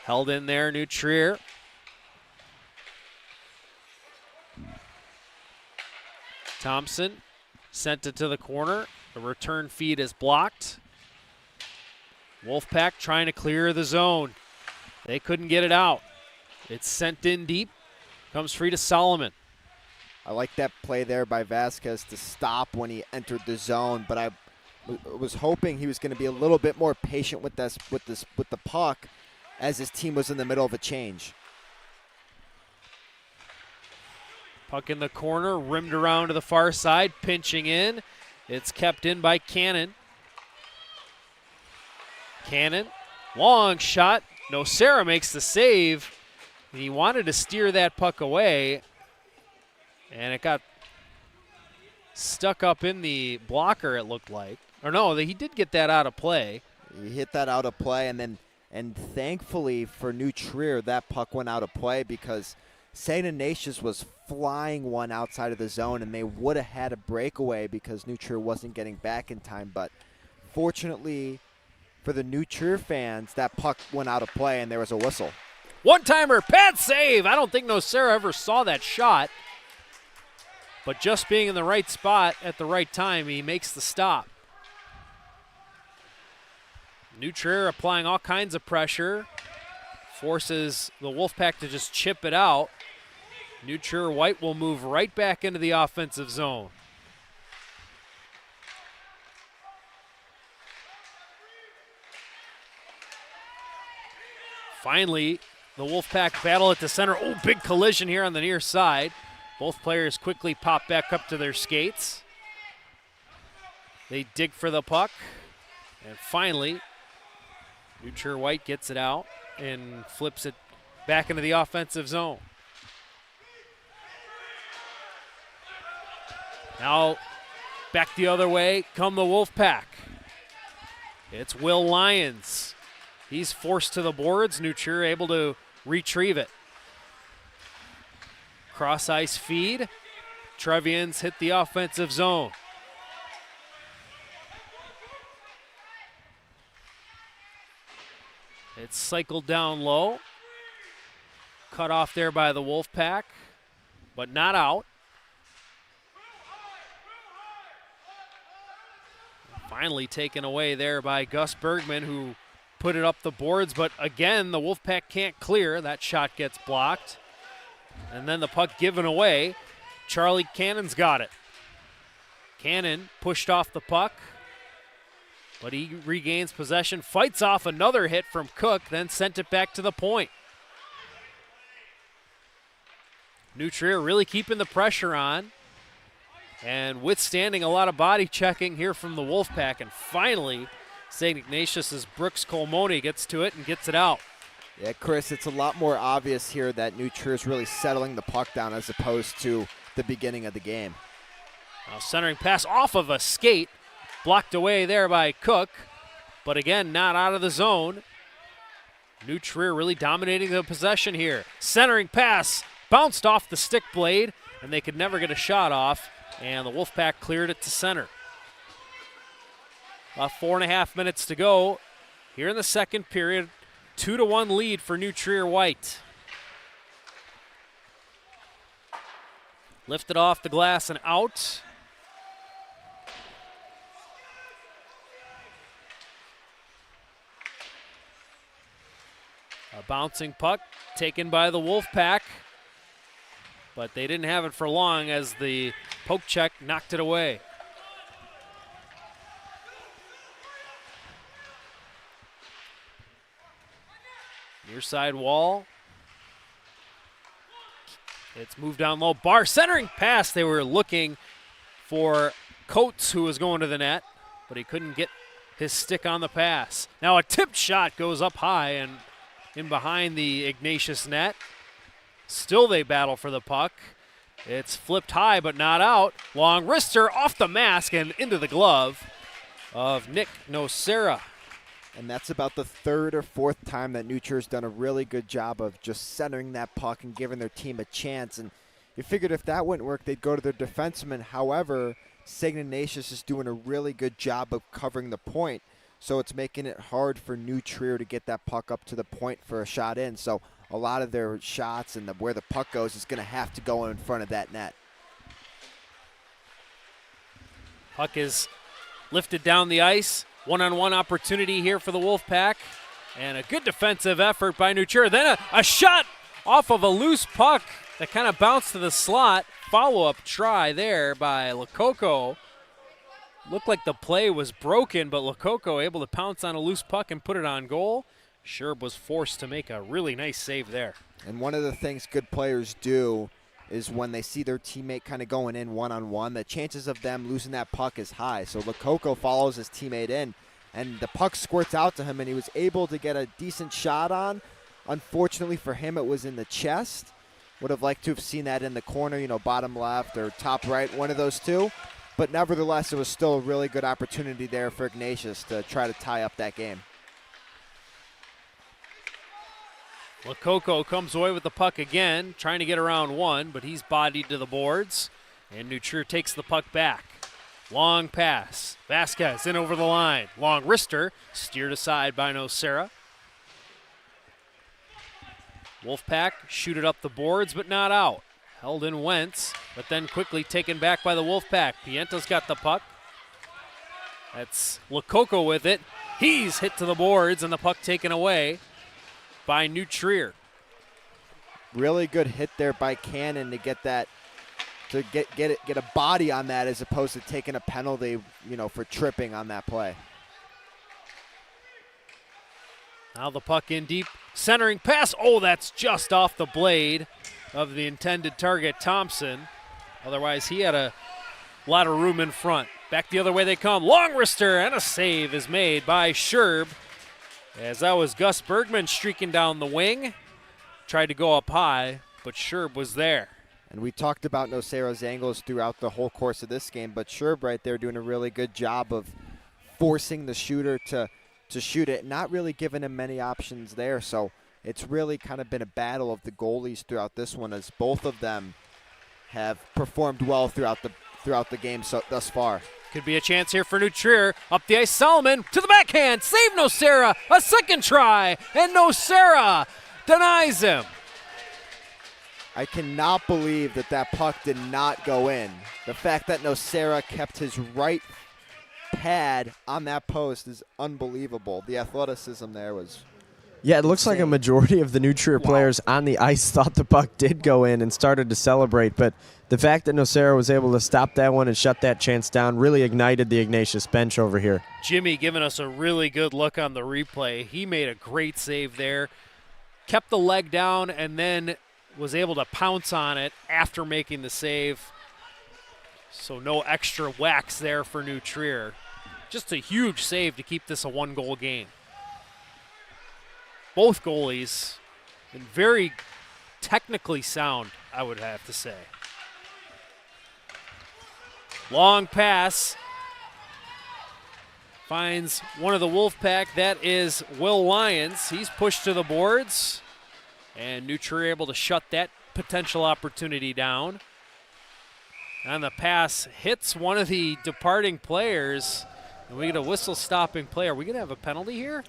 Held in there, New Trier. Thompson sent it to the corner. The return feed is blocked. Wolfpack trying to clear the zone. They couldn't get it out. It's sent in deep. Comes free to Solomon. I like that play there by Vasquez to stop when he entered the zone, but I was hoping he was going to be a little bit more patient with the puck as his team was in the middle of a change. Puck in the corner, rimmed around to the far side, pinching in. It's kept in by Cannon. Cannon, long shot. Nocera makes the save. He wanted to steer that puck away, and it got stuck up in the blocker, it looked like. Or no, he did get that out of play. He hit that out of play, and thankfully for New Trier, that puck went out of play because St. Ignatius was flying one outside of the zone, and they would have had a breakaway because New Trier wasn't getting back in time. But fortunately for the New Trier fans, that puck went out of play, and there was a whistle. One-timer, pad save. I don't think Nocera ever saw that shot. But just being in the right spot at the right time, he makes the stop. New Trier applying all kinds of pressure. Forces the Wolfpack to just chip it out. New Trier White will move right back into the offensive zone. Finally, the Wolfpack battle at the center. Oh, big collision here on the near side. Both players quickly pop back up to their skates. They dig for the puck. And finally, New Trier White gets it out and flips it back into the offensive zone. Now, back the other way come the Wolfpack. It's Will Lyons. He's forced to the boards. New Trier able to retrieve it. Cross ice feed. Trevians hit the offensive zone. It's cycled down low. Cut off there by the Wolfpack, but not out. Finally taken away there by Gus Bergman, who put it up the boards, but again, the Wolfpack can't clear. That shot gets blocked. And then the puck given away. Charlie Cannon's got it. Cannon pushed off the puck, but he regains possession, fights off another hit from Cook, then sent it back to the point. New Trier really keeping the pressure on and withstanding a lot of body checking here from the Wolfpack. And finally, St. Ignatius' Brooks Colmoni gets to it and gets it out. Yeah, Chris, it's a lot more obvious here that New Trier is really settling the puck down as opposed to the beginning of the game. Now centering pass off of a skate, blocked away there by Cook, but again, not out of the zone. New Trier really dominating the possession here. Centering pass, bounced off the stick blade, and they could never get a shot off, and the Wolfpack cleared it to center. About 4.5 minutes to go here in the second period. 2-1 lead for New Trier White. Lifted off the glass and out. A bouncing puck taken by the Wolfpack, but they didn't have it for long as the poke check knocked it away. Near side wall. It's moved down low. Barr centering pass. They were looking for Coates, who was going to the net, but he couldn't get his stick on the pass. Now a tipped shot goes up high and in behind the Ignatius net. Still they battle for the puck. It's flipped high but not out. Long wrister off the mask and into the glove of Nick Nocera. And that's about the third or fourth time that New Trier's done a really good job of just centering that puck and giving their team a chance. And you figured if that wouldn't work, they'd go to their defenseman. However, St. Ignatius is doing a really good job of covering the point, so it's making it hard for New Trier to get that puck up to the point for a shot in. So a lot of their shots and where the puck goes is going to have to go in front of that net. Puck is lifted down the ice. One-on-one opportunity here for the Wolfpack. And a good defensive effort by New Trier. Then a shot off of a loose puck that kind of bounced to the slot. Follow-up try there by Lococo. Looked like the play was broken, but Lococo able to pounce on a loose puck and put it on goal. Sherb was forced to make a really nice save there. And one of the things good players do is when they see their teammate kind of going in one-on-one, the chances of them losing that puck is high. So Lococo follows his teammate in, and the puck squirts out to him, and he was able to get a decent shot on. Unfortunately for him, it was in the chest. Would have liked to have seen that in the corner, bottom left or top right, one of those two. But nevertheless, it was still a really good opportunity there for Ignatius to try to tie up that game. Lococo comes away with the puck again, trying to get around one, but he's bodied to the boards, and New Trier takes the puck back. Long pass. Vasquez in over the line. Long wrister, steered aside by Nocera. Wolfpack shoot it up the boards, but not out. Held in Wentz, but then quickly taken back by the Wolfpack. Pienta's got the puck. That's Lococo with it. He's hit to the boards, and the puck taken away by New Trier. Really good hit there by Cannon to get that, to get a body on that as opposed to taking a penalty, for tripping on that play. Now the puck in deep, centering pass. Oh, that's just off the blade of the intended target, Thompson. Otherwise, he had a lot of room in front. Back the other way they come. Long wrister, and a save is made by Sherb. As that was Gus Bergman streaking down the wing. Tried to go up high, but Sherb was there. And we talked about Nocera's angles throughout the whole course of this game, but Sherb right there doing a really good job of forcing the shooter to shoot it, not really giving him many options there. So it's really kind of been a battle of the goalies throughout this one, as both of them have performed well throughout the game thus far. Could be a chance here for New Trier. Up the ice, Solomon to the backhand. Save Nocera. A second try, and Nocera denies him. I cannot believe that puck did not go in. The fact that Nocera kept his right pad on that post is unbelievable. The athleticism there was... Yeah, it looks like a majority of the New Trier players on the ice thought the puck did go in and started to celebrate, but the fact that Nocera was able to stop that one and shut that chance down really ignited the Ignatius bench over here. Jimmy giving us a really good look on the replay. He made a great save there, kept the leg down, and then was able to pounce on it after making the save. So no extra wax there for New Trier. Just a huge save to keep this a one-goal game. Both goalies been very technically sound, I would have to say. Long pass. Finds one of the Wolfpack. That is Will Lyons. He's pushed to the boards. And New Trier able to shut that potential opportunity down. And the pass hits one of the departing players. And we get a whistle-stopping play. Are we going to have a penalty here?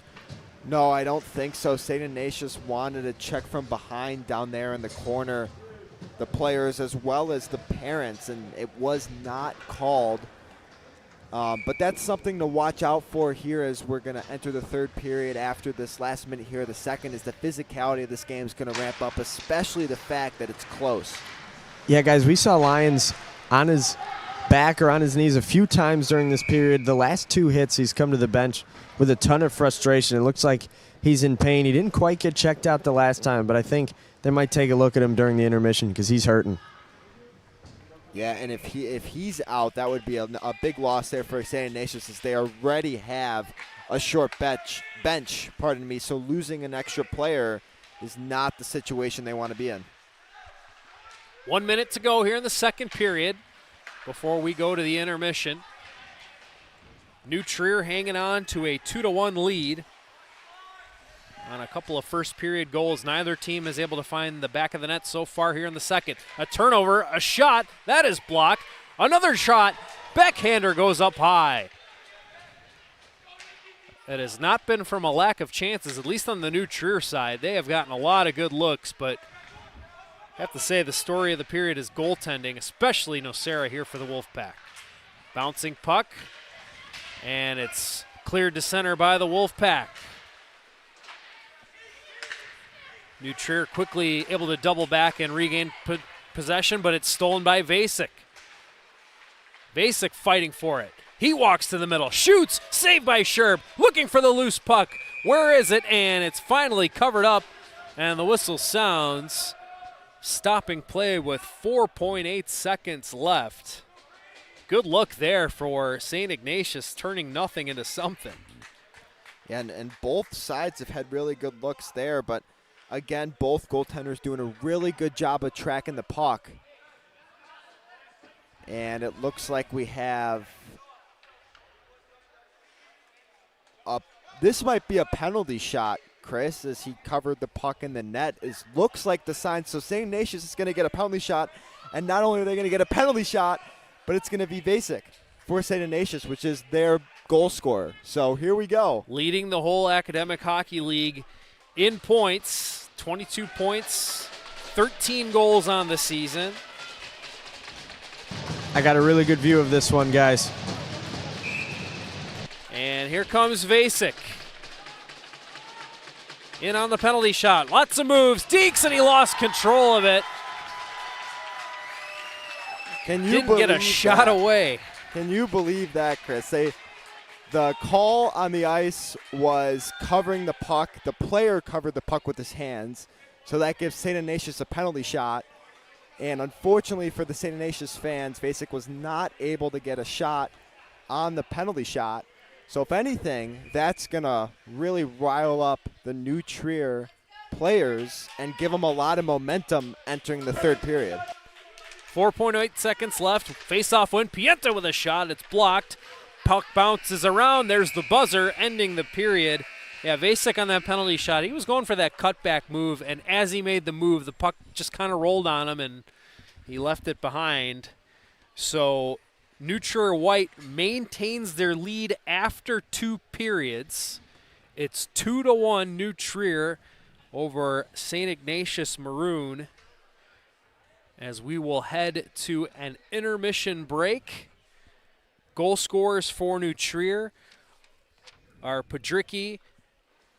No, I don't think so. St. Ignatius wanted to check from behind down there in the corner, the players as well as the parents, and it was not called. But that's something to watch out for here as we're going to enter the third period after this last minute here. The second is the physicality of this game is going to ramp up, especially the fact that it's close. Yeah, guys, we saw Lyons on his back or on his knees a few times during this period. The last 2 hits, he's come to the bench with a ton of frustration. It looks like he's in pain. He didn't quite get checked out the last time, but I think they might take a look at him during the intermission because he's hurting. Yeah, and if he's out, that would be a big loss there for St. Ignatius, as they already have a short bench. So losing an extra player is not the situation they want to be in. 1 minute to go here in the second period before we go to the intermission. New Trier hanging on to a 2-1 lead on a couple of first period goals. Neither team is able to find the back of the net so far here in the second. A turnover, a shot, that is blocked. Another shot, backhander goes up high. It has not been from a lack of chances, at least on the New Trier side. They have gotten a lot of good looks, but I have to say the story of the period is goaltending, especially Nocera here for the Wolfpack. Bouncing puck, and it's cleared to center by the Wolfpack. New Trier quickly able to double back and regain possession, but it's stolen by Vasek. Vasek fighting for it. He walks to the middle, shoots, saved by Sherb, looking for the loose puck. Where is it? And it's finally covered up, and the whistle sounds. Stopping play with 4.8 seconds left. Good look there for St. Ignatius, turning nothing into something. Yeah, and both sides have had really good looks there, but again, both goaltenders doing a really good job of tracking the puck. And it looks like we have this might be a penalty shot, Chris, as he covered the puck in the net. Looks like the sign. So St. Ignatius is going to get a penalty shot, and not only are they going to get a penalty shot, but it's going to be Vasek for St. Ignatius, which is their goal scorer. So here we go. Leading the whole Academic Hockey League in points, 22 points, 13 goals on the season. I got a really good view of this one, guys. And here comes Vasek. In on the penalty shot. Lots of moves. Deeks, and he lost control of it. Didn't get a shot away. Can you believe that, Chris? The call on the ice was covering the puck. The player covered the puck with his hands. So that gives St. Ignatius a penalty shot. And unfortunately for the St. Ignatius fans, Vasek was not able to get a shot on the penalty shot. So if anything, that's going to really rile up the New Trier players and give them a lot of momentum entering the third period. 4.8 seconds left. Face-off win. Pienta with a shot. It's blocked. Puck bounces around. There's the buzzer ending the period. Yeah, Vasek on that penalty shot, he was going for that cutback move, and as he made the move, the puck just kind of rolled on him, and he left it behind. So New Trier White maintains their lead after 2 periods. It's 2-1 New Trier over St. Ignatius Maroon, as we will head to an intermission break. Goal scorers for New Trier are Podricki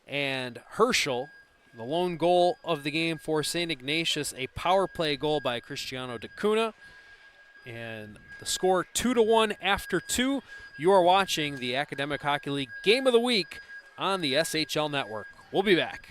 and Herschel. The lone goal of the game for St. Ignatius, a power play goal by Cristiano D'Acuna. And the score 2-1 after 2. You are watching the Academic Hockey League Game of the Week on the SHL Network. We'll be back.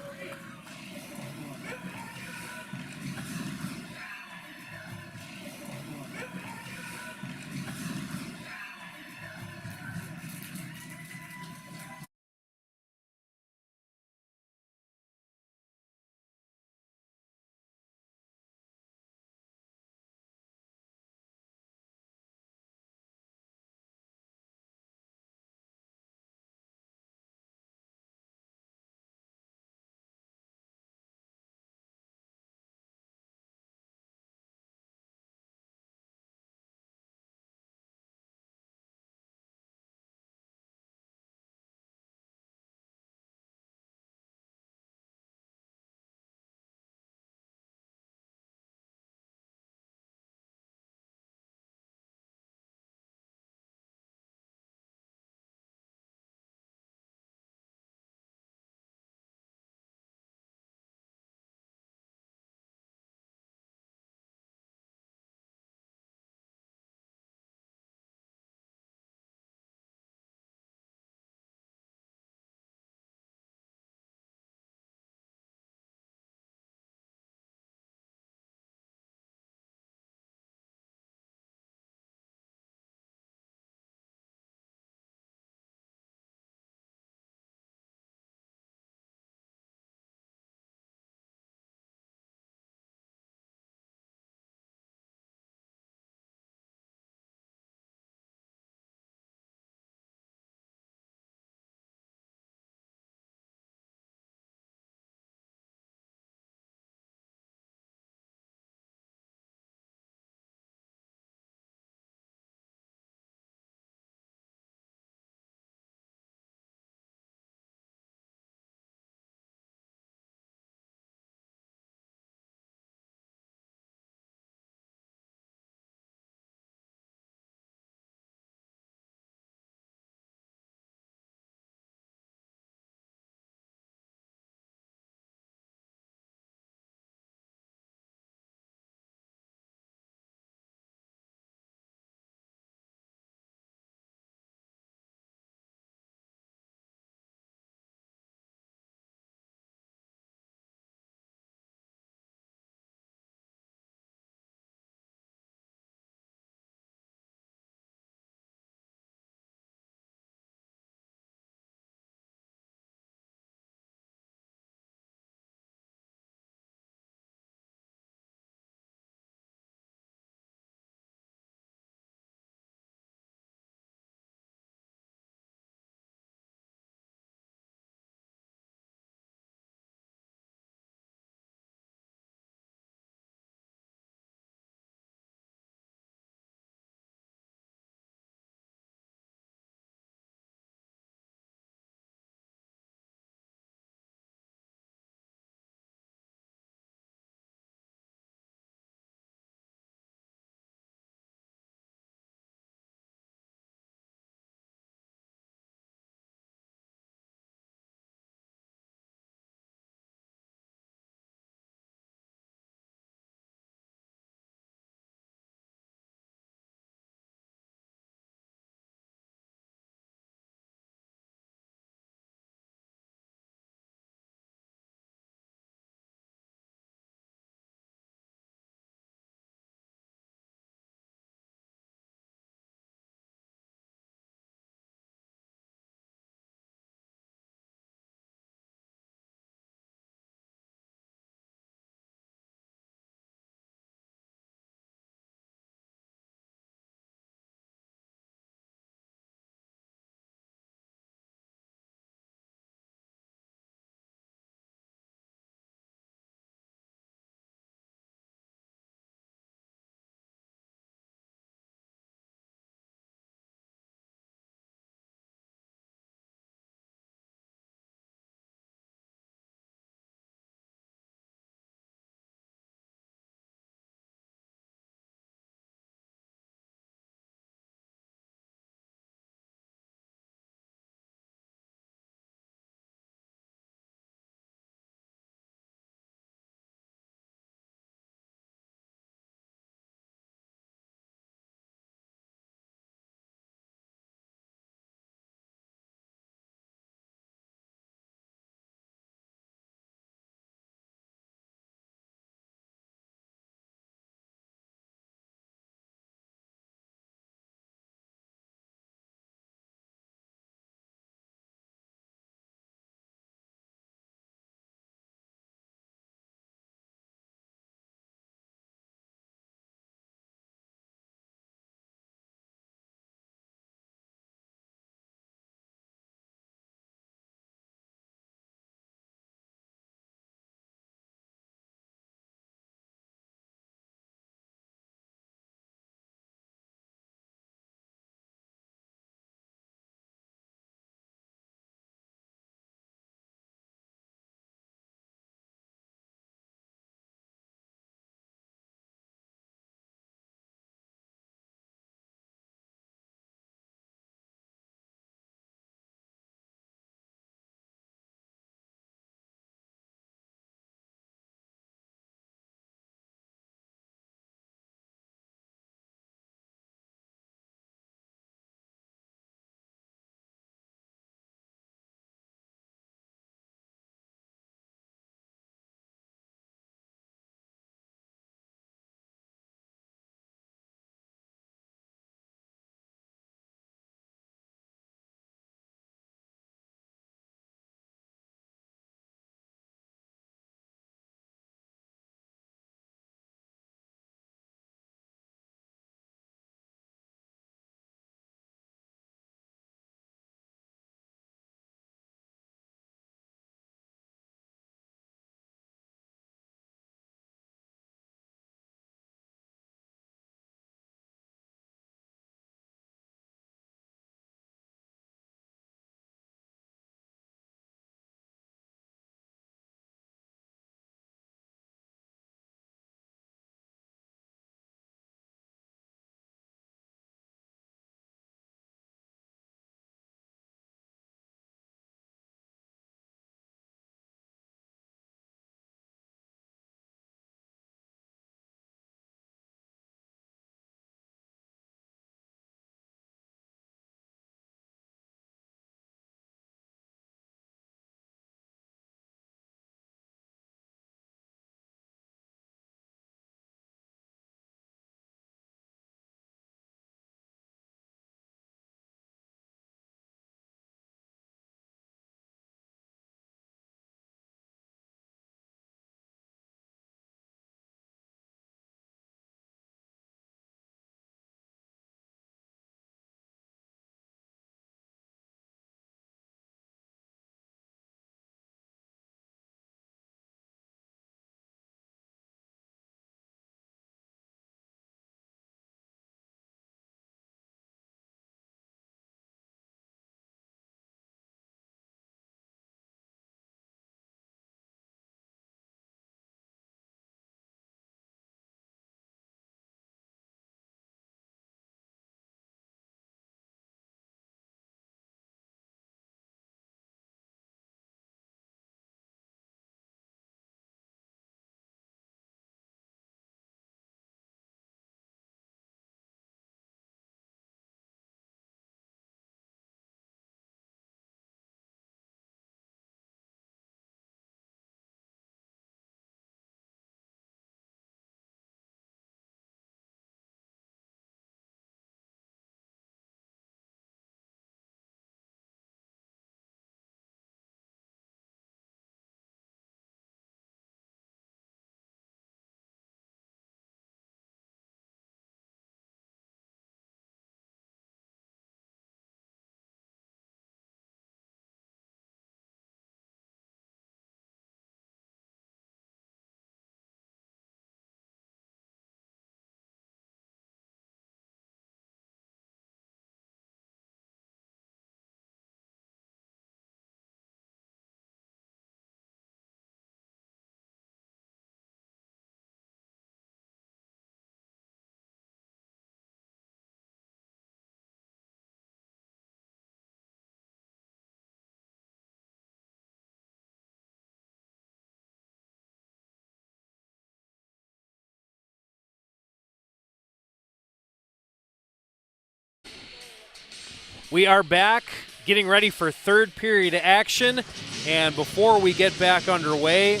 We are back getting ready for third period action. And before we get back underway,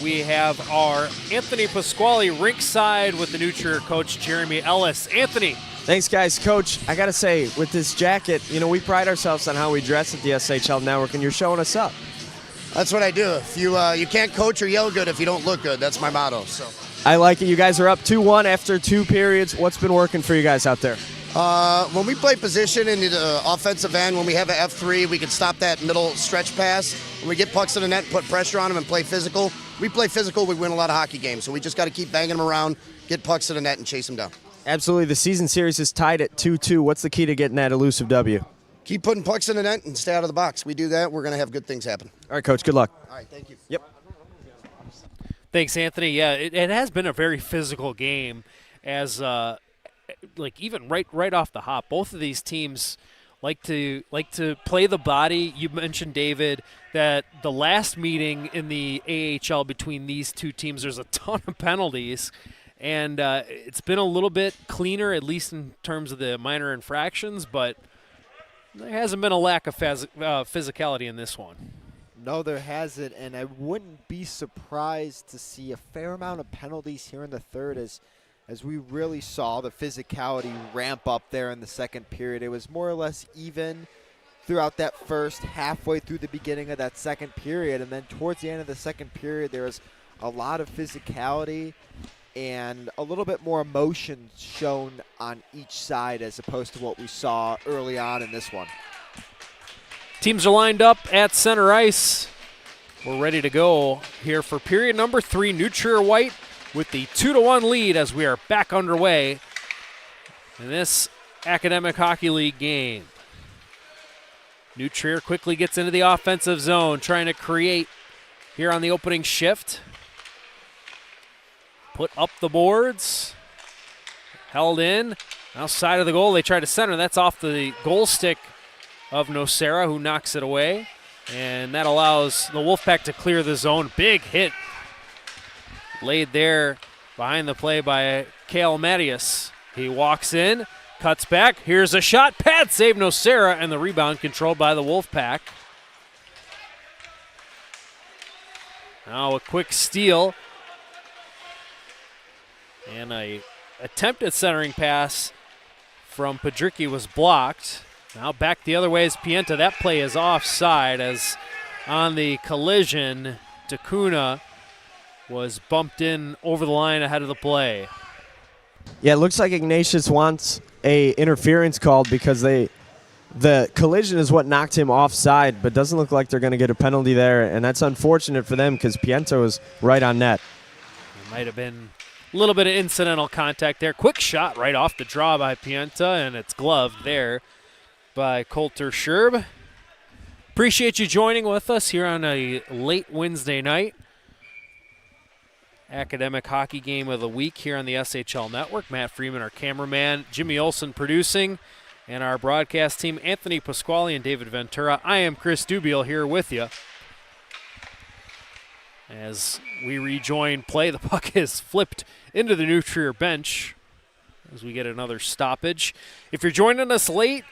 we have our Anthony Pasquale rinkside with the New Trier coach, Jeremy Ellis. Anthony. Thanks, guys. Coach, I got to say, with this jacket, we pride ourselves on how we dress at the SHL Network, and you're showing us up. That's what I do. If you can't coach or yell good if you don't look good. That's my motto. So I like it. You guys are up 2-1 after 2 periods. What's been working for you guys out there? When we play position in the offensive end, when we have an F3, we can stop that middle stretch pass. When we get pucks to the net, put pressure on them, and play physical. We play physical, we win a lot of hockey games. So we just got to keep banging them around, get pucks to the net, and chase them down. Absolutely. The season series is tied at 2-2. What's the key to getting that elusive W? Keep putting pucks in the net and stay out of the box. We do that, we're going to have good things happen. All right, Coach. Good luck. All right, thank you. Yep. Thanks, Anthony. Yeah, it has been a very physical game as even right off the hop. Both of these teams like to play the body. You mentioned, David, that the last meeting in the AHL between these two teams, there's a ton of penalties. And it's been a little bit cleaner, at least in terms of the minor infractions, but there hasn't been a lack of physicality in this one. No, there hasn't, and I wouldn't be surprised to see a fair amount of penalties here in the third as we really saw the physicality ramp up there in the second period. It was more or less even throughout that first, halfway through the beginning of that second period, and then towards the end of the second period there was a lot of physicality and a little bit more emotion shown on each side as opposed to what we saw early on in this one. Teams are lined up at center ice. We're ready to go here for period number 3. New Trier White with the 2-1 lead as we are back underway in this Academic Hockey League game. New Trier quickly gets into the offensive zone, trying to create here on the opening shift. Put up the boards. Held in. Outside of the goal, they try to center. That's off the goal stick of Nocera, who knocks it away. And that allows the Wolfpack to clear the zone. Big hit laid there behind the play by Cale Mattias. He walks in, cuts back. Here's a shot. Pad save Nocera, and the rebound controlled by the Wolfpack. Now a quick steal. And a attempted centering pass from Padricki was blocked. Now back the other way is Pienta. That play is offside as on the collision, Takuna was bumped in over the line ahead of the play. Yeah, it looks like Ignatius wants a interference called because the collision is what knocked him offside, but doesn't look like they're going to get a penalty there, and that's unfortunate for them because Pienta was right on net. It might have been a little bit of incidental contact there. Quick shot right off the draw by Pienta, and it's gloved there by Coulter Scherb. Appreciate you joining with us here on a late Wednesday night. Academic hockey game of the week here on the SHL Network. Matt Freeman, our cameraman, Jimmy Olson producing, and our broadcast team, Anthony Pasquale and David Ventura. I am Chris Dubiel here with you. As we rejoin play, the puck is flipped into the New Trier bench as we get another stoppage. If you're joining us late,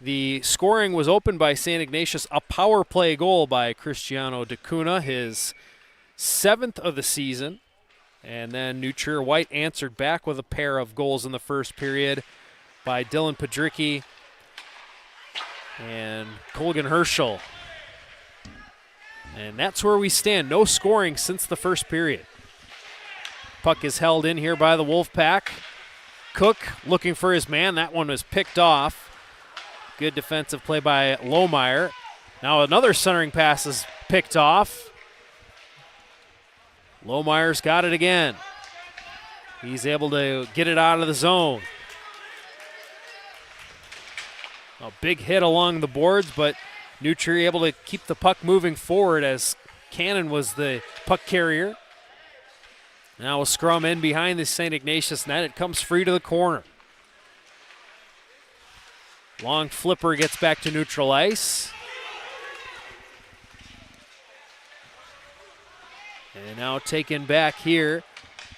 the scoring was opened by St. Ignatius, a power play goal by Cristiano Dacuna, his 7th of the season. And then New Trier White answered back with a pair of goals in the first period by Dylan Padricki and Colgan Herschel. And that's where we stand. No scoring since the first period. Puck is held in here by the Wolfpack. Cook looking for his man. That one was picked off. Good defensive play by Lohmeyer. Now another centering pass is picked off. Lohmeyer's got it again. He's able to get it out of the zone. A big hit along the boards, but New Trier able to keep the puck moving forward as Cannon was the puck carrier. Now a scrum in behind the St. Ignatius net. It comes free to the corner. Long flipper gets back to neutral ice. And now taken back here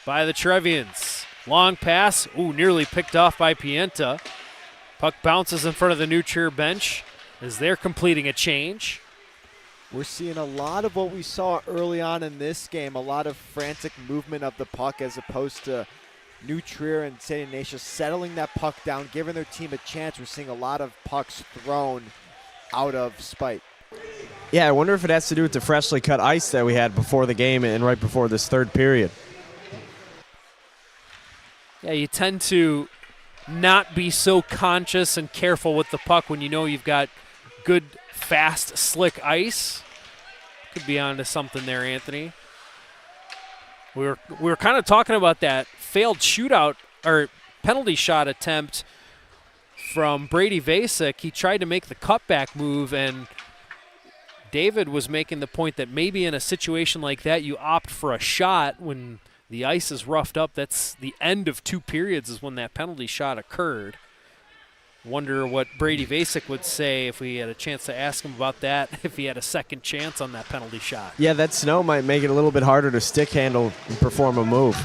by the Trevians. Long pass. Ooh, nearly picked off by Pienta. Puck bounces in front of the New Trier bench as they're completing a change. We're seeing a lot of what we saw early on in this game, a lot of frantic movement of the puck as opposed to New Trier and St. Ignatius settling that puck down, giving their team a chance. We're seeing a lot of pucks thrown out of spite. Yeah, I wonder if it has to do with the freshly cut ice that we had before the game and right before this third period. Yeah, you tend to not be so conscious and careful with the puck when you know you've got good, fast, slick ice. Could be onto something there, Anthony. We were kind of talking about that failed shootout or penalty shot attempt from Brady Vasek. He tried to make the cutback move, and David was making the point that maybe in a situation like that you opt for a shot when the ice is roughed up. That's the end of 2 periods is when that penalty shot occurred. Wonder what Brady Vasek would say if we had a chance to ask him about that, if he had a second chance on that penalty shot. Yeah, that snow might make it a little bit harder to stick handle and perform a move.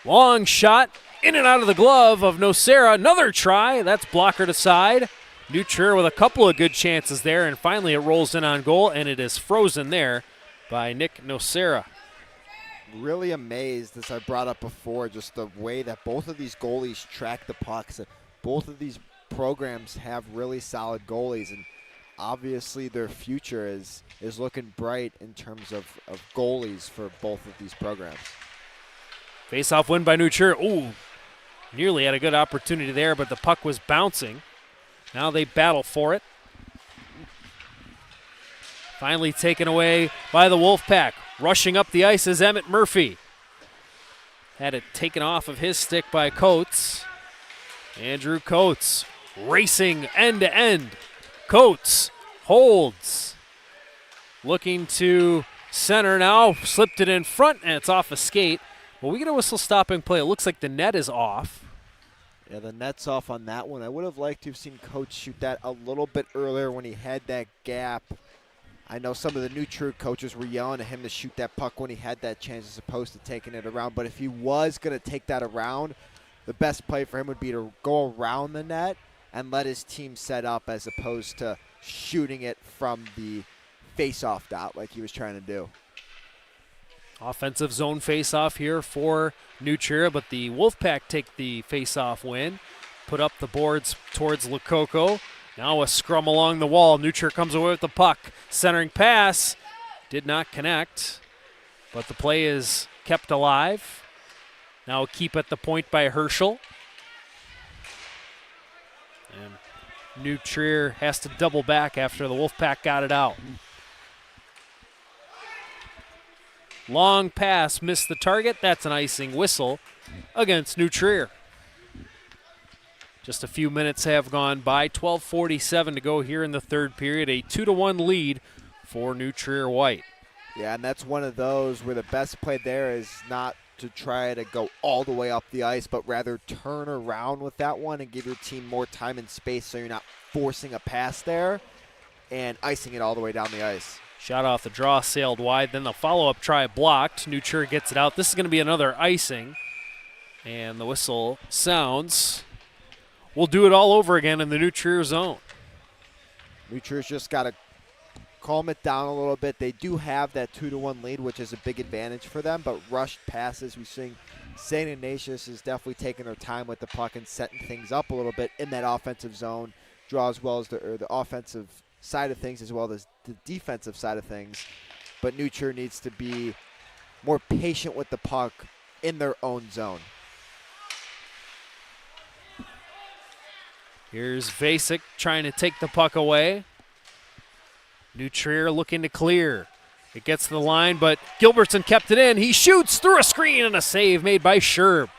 Long shot in and out of the glove of Nocera. Another try. That's blockered aside. New Trier with a couple of good chances there, and finally it rolls in on goal, and it is frozen there by Nick Nocera. Really amazed, as I brought up before, just the way that both of these goalies track the pucks. Both of these programs have really solid goalies, and obviously their future is looking bright in terms of goalies for both of these programs. Face-off win by New Trier. Ooh, nearly had a good opportunity there, but the puck was bouncing. Now they battle for it. Finally taken away by the Wolfpack. Rushing up the ice is Emmett Murphy. Had it taken off of his stick by Coates. Andrew Coates racing end to end. Coates holds. Looking to center now. Slipped it in front, and it's off a skate. Well, we get a whistle stopping play. It looks like the net is off. Yeah, the net's off on that one. I would have liked to have seen Coates shoot that a little bit earlier when he had that gap. I know some of the New Trier coaches were yelling at him to shoot that puck when he had that chance as opposed to taking it around. But if he was going to take that around, the best play for him would be to go around the net and let his team set up as opposed to shooting it from the face-off dot like he was trying to do. Offensive zone face-off here for New Trier, but the Wolfpack take the face-off win. Put up the boards towards Lococo. Now a scrum along the wall. New Trier comes away with the puck. Centering pass. Did not connect, but the play is kept alive. Now a keep at the point by Herschel. And New Trier has to double back after the Wolfpack got it out. Long pass, missed the target. That's an icing whistle against New Trier. Just a few minutes have gone by. 12:47 to go here in the third period. A 2-1 lead for New Trier White. Yeah, and that's one of those where the best play there is not to try to go all the way up the ice, but rather turn around with that one and give your team more time and space so you're not forcing a pass there and icing it all the way down the ice. Shot off the draw, sailed wide. Then the follow-up try blocked. New Trier gets it out. This is going to be another icing. And the whistle sounds. We'll do it all over again in the New Trier zone. New Trier's just got to calm it down a little bit. They do have that 2-1 lead, which is a big advantage for them, but rushed passes, we see St. Ignatius is definitely taking their time with the puck and setting things up a little bit in that offensive zone, draw as well as the offensive side of things as well as the defensive side of things. But New Trier needs to be more patient with the puck in their own zone. Here's Vasek trying to take the puck away. New Trier looking to clear. It gets to the line, but Gilbertson kept it in. He shoots through a screen and a save made by Scherb.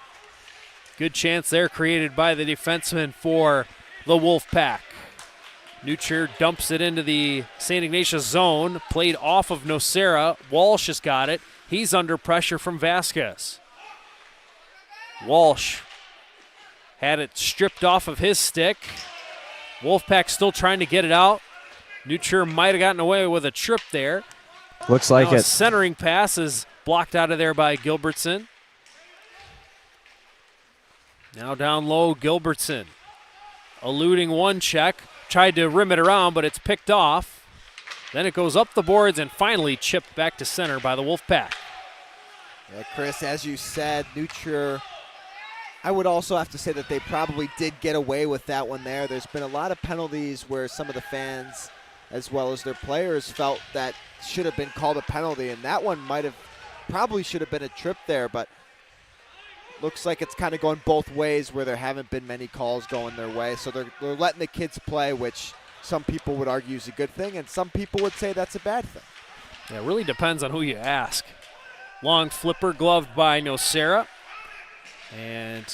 Good chance there created by the defenseman for the Wolfpack. New Trier dumps it into the St. Ignatius zone. Played off of Nocera. Walsh has got it. He's under pressure from Vasquez. Walsh had it stripped off of his stick. Wolfpack still trying to get it out. New Trier might have gotten away with a trip there. Looks like now it. A centering pass is blocked out of there by Gilbertson. Now down low, Gilbertson. Eluding one check. Tried to rim it around, but it's picked off. Then it goes up the boards and finally chipped back to center by the Wolfpack. Yeah, Chris, as you said, Nutria, I would also have to say that they probably did get away with that one there. There's been a lot of penalties where some of the fans, as well as their players, felt that should have been called a penalty, and that one probably should have been a trip there, but looks like it's kind of going both ways where there haven't been many calls going their way. So they're letting the kids play, which some people would argue is a good thing, and some people would say that's a bad thing. Yeah, it really depends on who you ask. Long flipper gloved by Nocera. And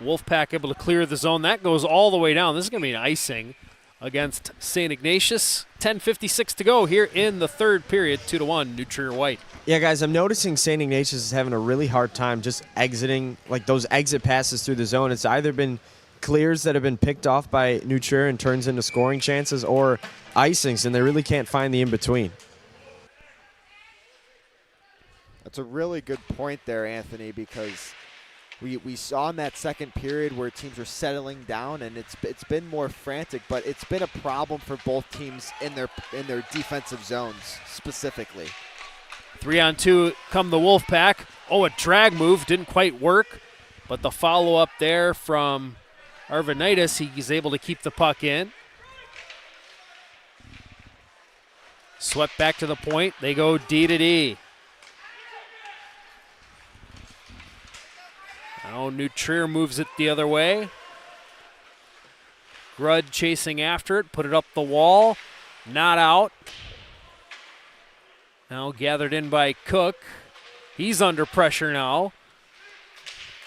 Wolfpack able to clear the zone. That goes all the way down. This is going to be an icing against St. Ignatius. 10:56 to go here in the third period. 2-1, New Trier White. Yeah, guys, I'm noticing St. Ignatius is having a really hard time just exiting, like those exit passes through the zone. It's either been clears that have been picked off by New Trier and turns into scoring chances, or icings, and they really can't find the in-between. That's a really good point there, Anthony, because we saw in that second period where teams were settling down, and it's been more frantic, but it's been a problem for both teams in their defensive zones specifically. 3-on-2 come the Wolfpack. Oh, a drag move didn't quite work, but the follow-up there from Arvanitis, he's able to keep the puck in. Swept back to the point. They go D to D. Now New Trier moves it the other way. Grudd chasing after it, put it up the wall. Not out. Now gathered in by Cook. He's under pressure now.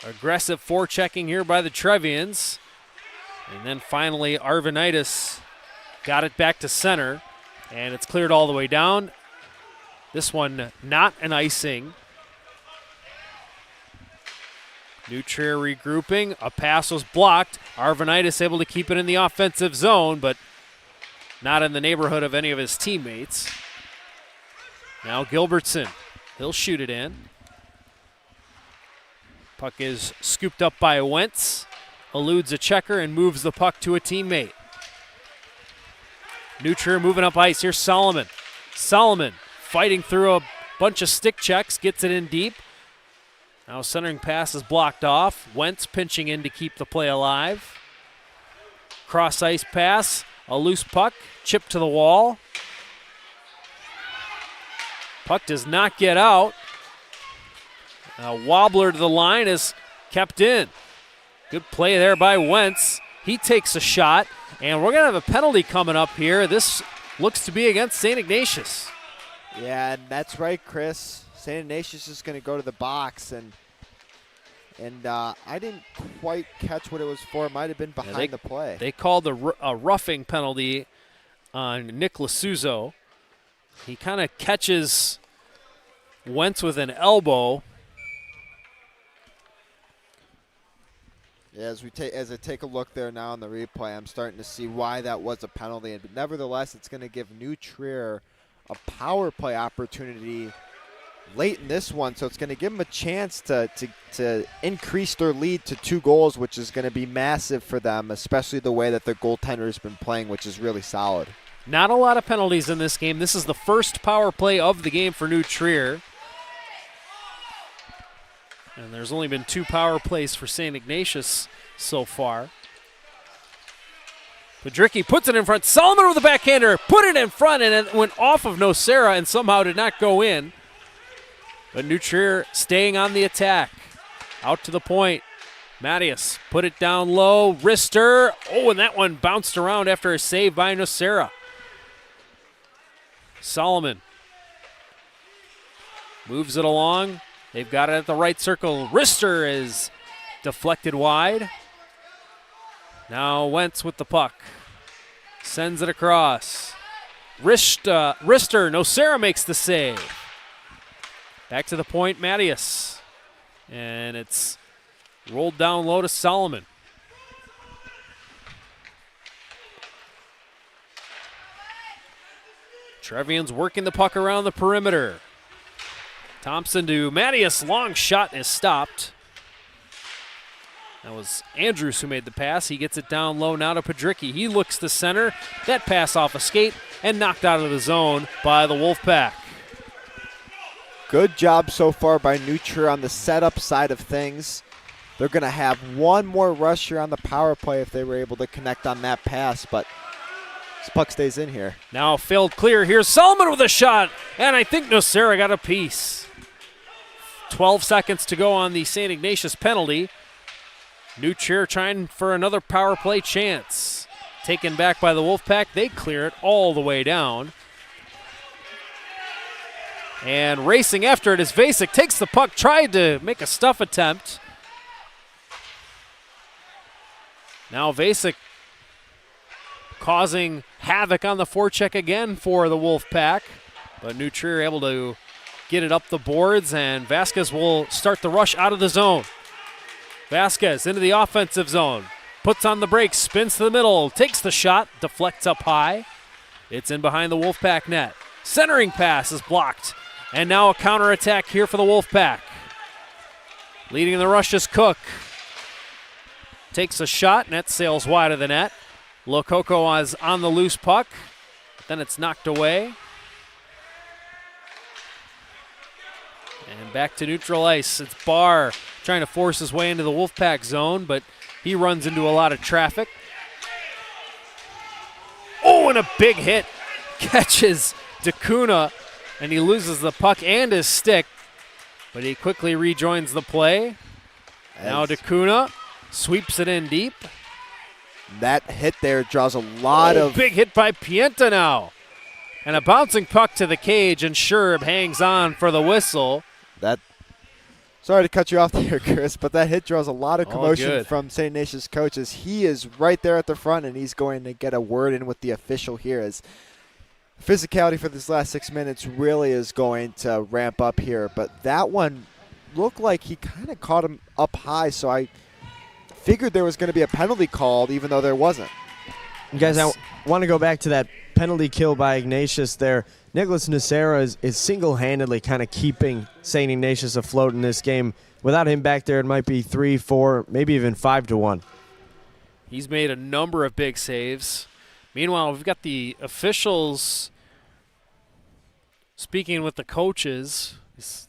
Aggressive forechecking here by the Trevians. And then finally Arvanitis got it back to center. And it's cleared all the way down. This one not an icing. New Trier regrouping. A pass was blocked. Arvanitis able to keep it in the offensive zone, but not in the neighborhood of any of his teammates. Now Gilbertson. He'll shoot it in. Puck is scooped up by Wentz. Eludes a checker and moves the puck to a teammate. New Trier moving up ice. Here's Solomon. Solomon fighting through a bunch of stick checks. Gets it in deep. Now centering pass is blocked off. Wentz pinching in to keep the play alive. Cross ice pass. A loose puck. Chip to the wall. Puck does not get out. A wobbler to the line is kept in. Good play there by Wentz. He takes a shot, and we're going to have a penalty coming up here. This looks to be against St. Ignatius. Yeah, and that's right, Chris. St. Ignatius is going to go to the box, and I didn't quite catch what it was for. It might have been behind the play. They called a roughing penalty on Nick Lasuzzo. He kind of catches Wentz with an elbow. Yeah, as I take a look there now on the replay, I'm starting to see why that was a penalty. But nevertheless, it's going to give New Trier a power play opportunity late in this one, so it's going to give them a chance to increase their lead to 2 goals, which is going to be massive for them, especially the way that their goaltender has been playing, which is really solid. Not a lot of penalties in this game. This is the first power play of the game for New Trier. And there's only been 2 power plays for St. Ignatius so far. Pedricki puts it in front. Solomon with the backhander. Put it in front, and it went off of Nocera and somehow did not go in. But New Trier staying on the attack. Out to the point. Mattias put it down low. Wrister. Oh, and that one bounced around after a save by Nocera. Solomon moves it along. They've got it at the right circle. Wrister is deflected wide. Now Wentz with the puck. Sends it across. Wrister. Nocera makes the save. Back to the point, Mattias. And it's rolled down low to Solomon. Trevian's working the puck around the perimeter. Thompson to Mattias. Long shot is stopped. That was Andrews who made the pass. He gets it down low now to Padricki. He looks to center. That pass off a skate and knocked out of the zone by the Wolfpack. Good job so far by Nutria on the setup side of things. They're going to have one more rusher on the power play if they were able to connect on that pass, but this puck stays in here. Now failed clear. Here's Solomon with a shot, and I think Nocera got a piece. 12 seconds to go on the St. Ignatius penalty. Nutria trying for another power play chance. Taken back by the Wolfpack. They clear it all the way down. And racing after it is Vasek. Takes the puck, tried to make a stuff attempt. Now Vasek causing havoc on the forecheck again for the Wolfpack. But Nutria able to get it up the boards, and Vasquez will start the rush out of the zone. Vasquez into the offensive zone. Puts on the brakes, spins to the middle, takes the shot, deflects up high. It's in behind the Wolfpack net. Centering pass is blocked. And now a counterattack here for the Wolfpack. Leading the rush is Cook. Takes a shot, net sails wide of the net. Lococo is on the loose puck. Then it's knocked away. And back to neutral ice. It's Barr trying to force his way into the Wolfpack zone, but he runs into a lot of traffic. Oh, and a big hit. Catches DeCuna, and he loses the puck and his stick, but he quickly rejoins the play. Now DeCuna sweeps it in deep. That hit there draws a lot of... Big hit by Pienta now. And a bouncing puck to the cage, and Sherb hangs on for the whistle. Sorry to cut you off there, Chris, but that hit draws a lot of commotion from St. Ignatius coaches. He is right there at the front, and he's going to get a word in with the official here, as physicality for this last 6 minutes really is going to ramp up here. But that one looked like he kind of caught him up high, so I figured there was going to be a penalty called, even though there wasn't. You guys, I want to go back to that penalty kill by Ignatius there. Nicholas Nocera is single-handedly kind of keeping St. Ignatius afloat in this game. Without him back there, it might be 3, 4, maybe even 5-1. He's made a number of big saves. Meanwhile, we've got the officials speaking with the coaches.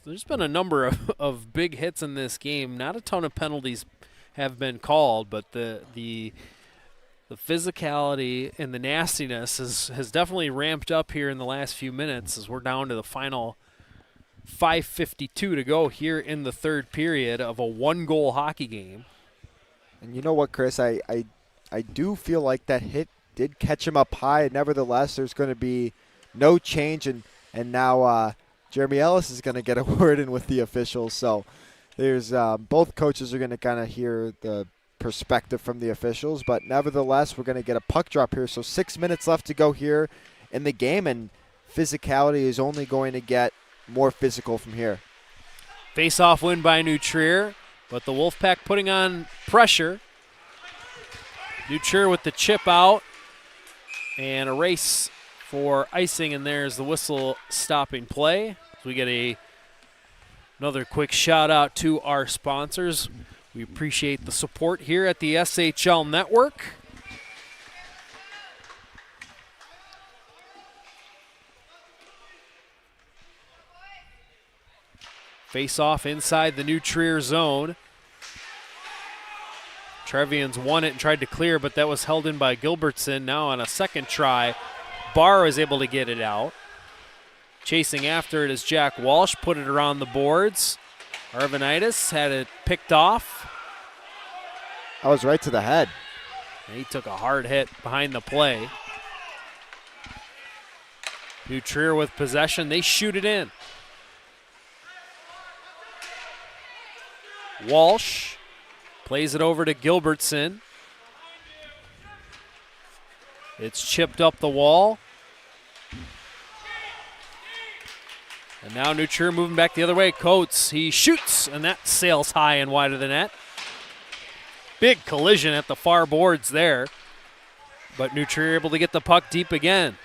There's been a number of big hits in this game. Not a ton of penalties have been called, but the physicality and the nastiness has definitely ramped up here in the last few minutes, as we're down to the final 5:52 to go here in the third period of a one-goal hockey game. And you know what, Chris? I do feel like that hit did catch him up high. Nevertheless, there's going to be no change, and now Jeremy Ellis is going to get a word in with the officials. So there's both coaches are going to kind of hear the perspective from the officials, but nevertheless, we're going to get a puck drop here. So 6 minutes left to go here in the game, and physicality is only going to get more physical from here. Face-off win by New Trier, but the Wolfpack putting on pressure. New Trier with the chip out, and a race for icing, and there's the whistle stopping play. So we get another quick shout out to our sponsors. We appreciate the support here at the SHL Network. Face off inside the New Trier zone. Trevians won it and tried to clear, but that was held in by Gilbertson. Now on a second try, Barr is able to get it out. Chasing after it is Jack Walsh, put it around the boards. Arvanitis had it picked off. That was right to the head. And he took a hard hit behind the play. New Trier with possession. They shoot it in. Walsh plays it over to Gilbertson. It's chipped up the wall. And now New Trier moving back the other way. Coates, he shoots, and that sails high and wide of the net. Big collision at the far boards there. But New Trier able to get the puck deep again.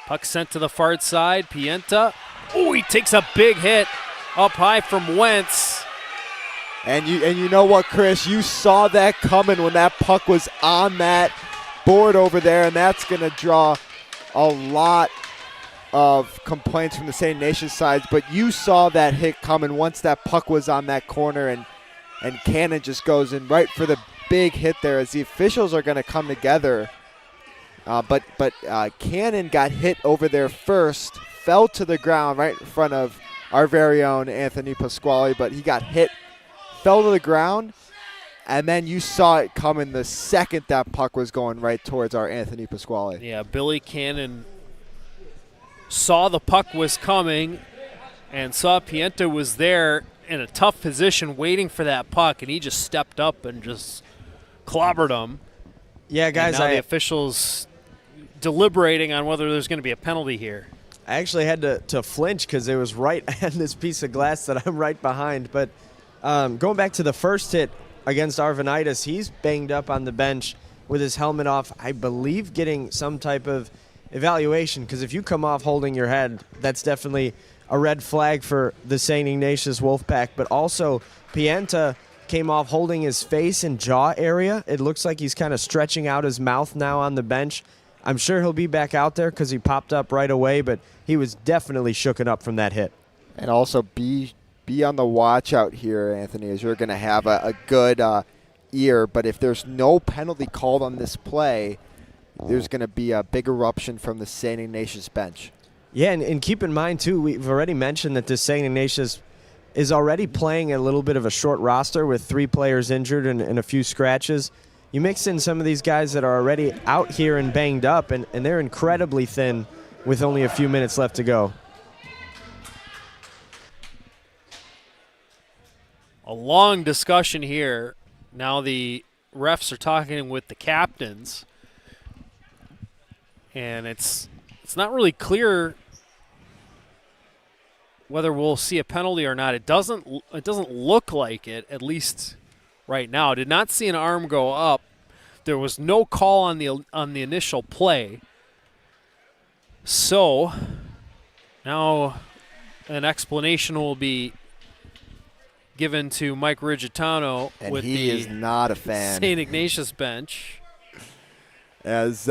Puck sent to the far side. Pienta. Oh, Oh, he takes a big hit up high from Wentz. And you know what, Chris? You saw that coming when that puck was on that board over there, and that's going to draw a lot of complaints from the St. Ignatius sides. But you saw that hit coming once that puck was on that corner, and Cannon just goes in right for the big hit there as the officials are going to come together. But Cannon got hit over there first, fell to the ground right in front of our very own Anthony Pasquale, but he got hit, fell to the ground, and then you saw it coming the second that puck was going right towards our Anthony Pasquale. Yeah, Billy Cannon saw the puck was coming and saw Pienta was there in a tough position waiting for that puck, and he just stepped up and just clobbered him. Yeah, guys, and now the officials deliberating on whether there's going to be a penalty here. I actually had to flinch because it was right on this piece of glass that I'm right behind. But going back to the first hit against Arvanitis, he's banged up on the bench with his helmet off, I believe getting some type of evaluation, because if you come off holding your head, that's definitely a red flag for the St. Ignatius Wolfpack. But also, Pienta came off holding his face and jaw area. It looks like he's kind of stretching out his mouth now on the bench. I'm sure he'll be back out there because he popped up right away, but he was definitely shooken up from that hit. And also be on the watch out here, Anthony, as you're going to have a good ear. But if there's no penalty called on this play, there's going to be a big eruption from the St. Ignatius bench. Yeah, and keep in mind, too, we've already mentioned that this St. Ignatius is already playing a little bit of a short roster with 3 players injured and a few scratches. You mix in some of these guys that are already out here and banged up, and they're incredibly thin with only a few minutes left to go. A long discussion here. Now the refs are talking with the captains, and it's not really clear whether we'll see a penalty or not. It doesn't look like it, at least right now. Did not see an arm go up. There was no call on the initial play. So now an explanation will be given to Mike Rigitano, and with he the is not a fan. St. Ignatius bench. As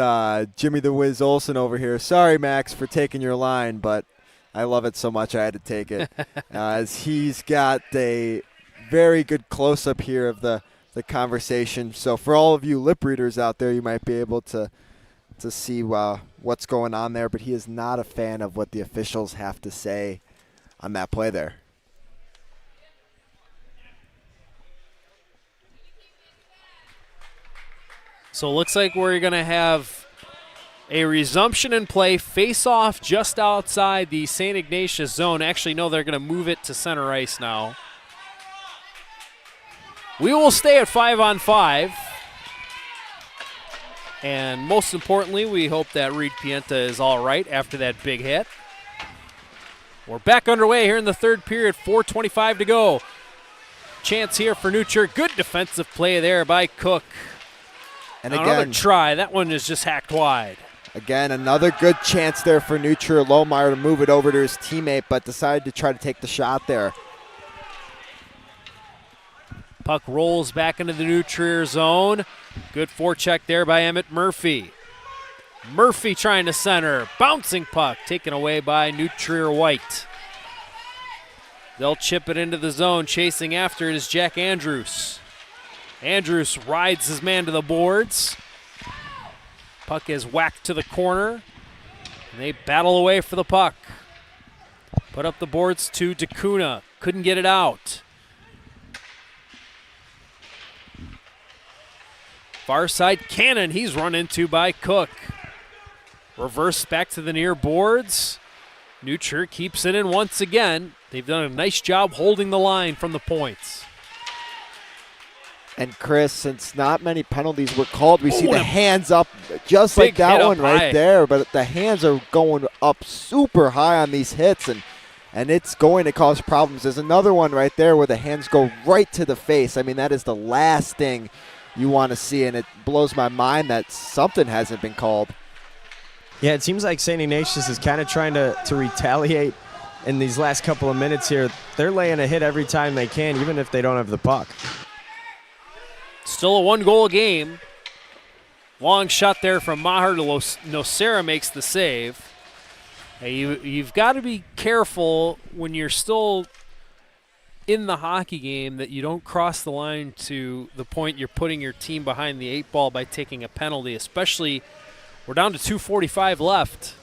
Jimmy the Wiz Olsen over here. Sorry, Max, for taking your line, but I love it so much I had to take it. As he's got a very good close-up here of the conversation. So for all of you lip readers out there, you might be able to see what's going on there, but he is not a fan of what the officials have to say on that play there. So it looks like we're going to have a resumption in play, face-off just outside the St. Ignatius zone. Actually, no, they're going to move it to center ice now. We will stay at 5-on-5. And most importantly, we hope that Reed Pienta is all right after that big hit. We're back underway here in the third period, 4:25 to go. Chance here for Nutcher. Good defensive play there by Cook. And another again, try. That one is just hacked wide. Again, another good chance there for Nutcher Lohmeyer to move it over to his teammate, but decided to try to take the shot there. Puck rolls back into the New Trier zone. Good forecheck there by Emmett Murphy. Murphy trying to center. Bouncing puck taken away by New Trier White. They'll chip it into the zone. Chasing after it is Jack Andrews. Andrews rides his man to the boards. Puck is whacked to the corner. And they battle away for the puck. Put up the boards to DeCuna. Couldn't get it out. Far side Cannon. He's run into by Cook. Reverse back to the near boards. New Trier keeps it in once again. They've done a nice job holding the line from the points. And Chris, since not many penalties were called, we see the hands up just like that one right there. But the hands are going up super high on these hits, and it's going to cause problems. There's another one right there where the hands go right to the face. I mean, that is the last thing you want to see, and it blows my mind that something hasn't been called. Yeah, it seems like St. Ignatius is kind of trying to retaliate in these last couple of minutes here. They're laying a hit every time they can, even if they don't have the puck. Still a 1-goal game. Long shot there from Maher to Nocera makes the save. Hey, you've got to be careful when you're still in the hockey game that you don't cross the line to the point you're putting your team behind the 8 ball by taking a penalty, especially we're down to 2:45 left.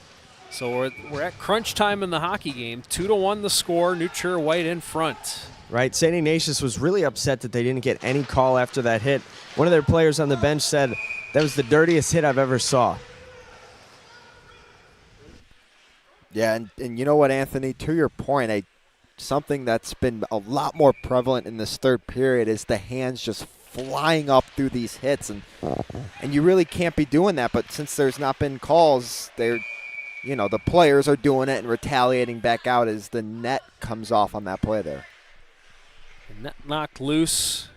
So we're at crunch time in the hockey game. 2-1 the score, New Trier White in front. Right, St. Ignatius was really upset that they didn't get any call after that hit. One of their players on the bench said that was the dirtiest hit I've ever saw. Yeah, and you know what, Anthony, to your point, something that's been a lot more prevalent in this third period is the hands just flying up through these hits, and you really can't be doing that. But since there's not been calls, the players are doing it and retaliating back out as the net comes off on that play there. Net knocked loose.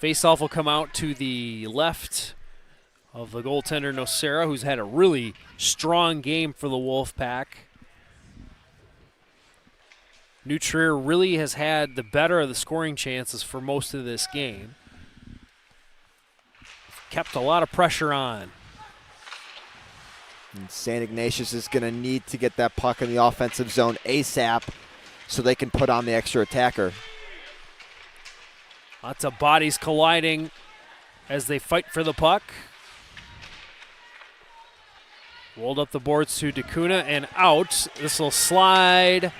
Faceoff will come out to the left of the goaltender Nocera, who's had a really strong game for the Wolfpack. New Trier really has had the better of the scoring chances for most of this game. Kept a lot of pressure on. And St. Ignatius is going to need to get that puck in the offensive zone ASAP so they can put on the extra attacker. Lots of bodies colliding as they fight for the puck. Rolled up the boards to DeCuna and out. This will slide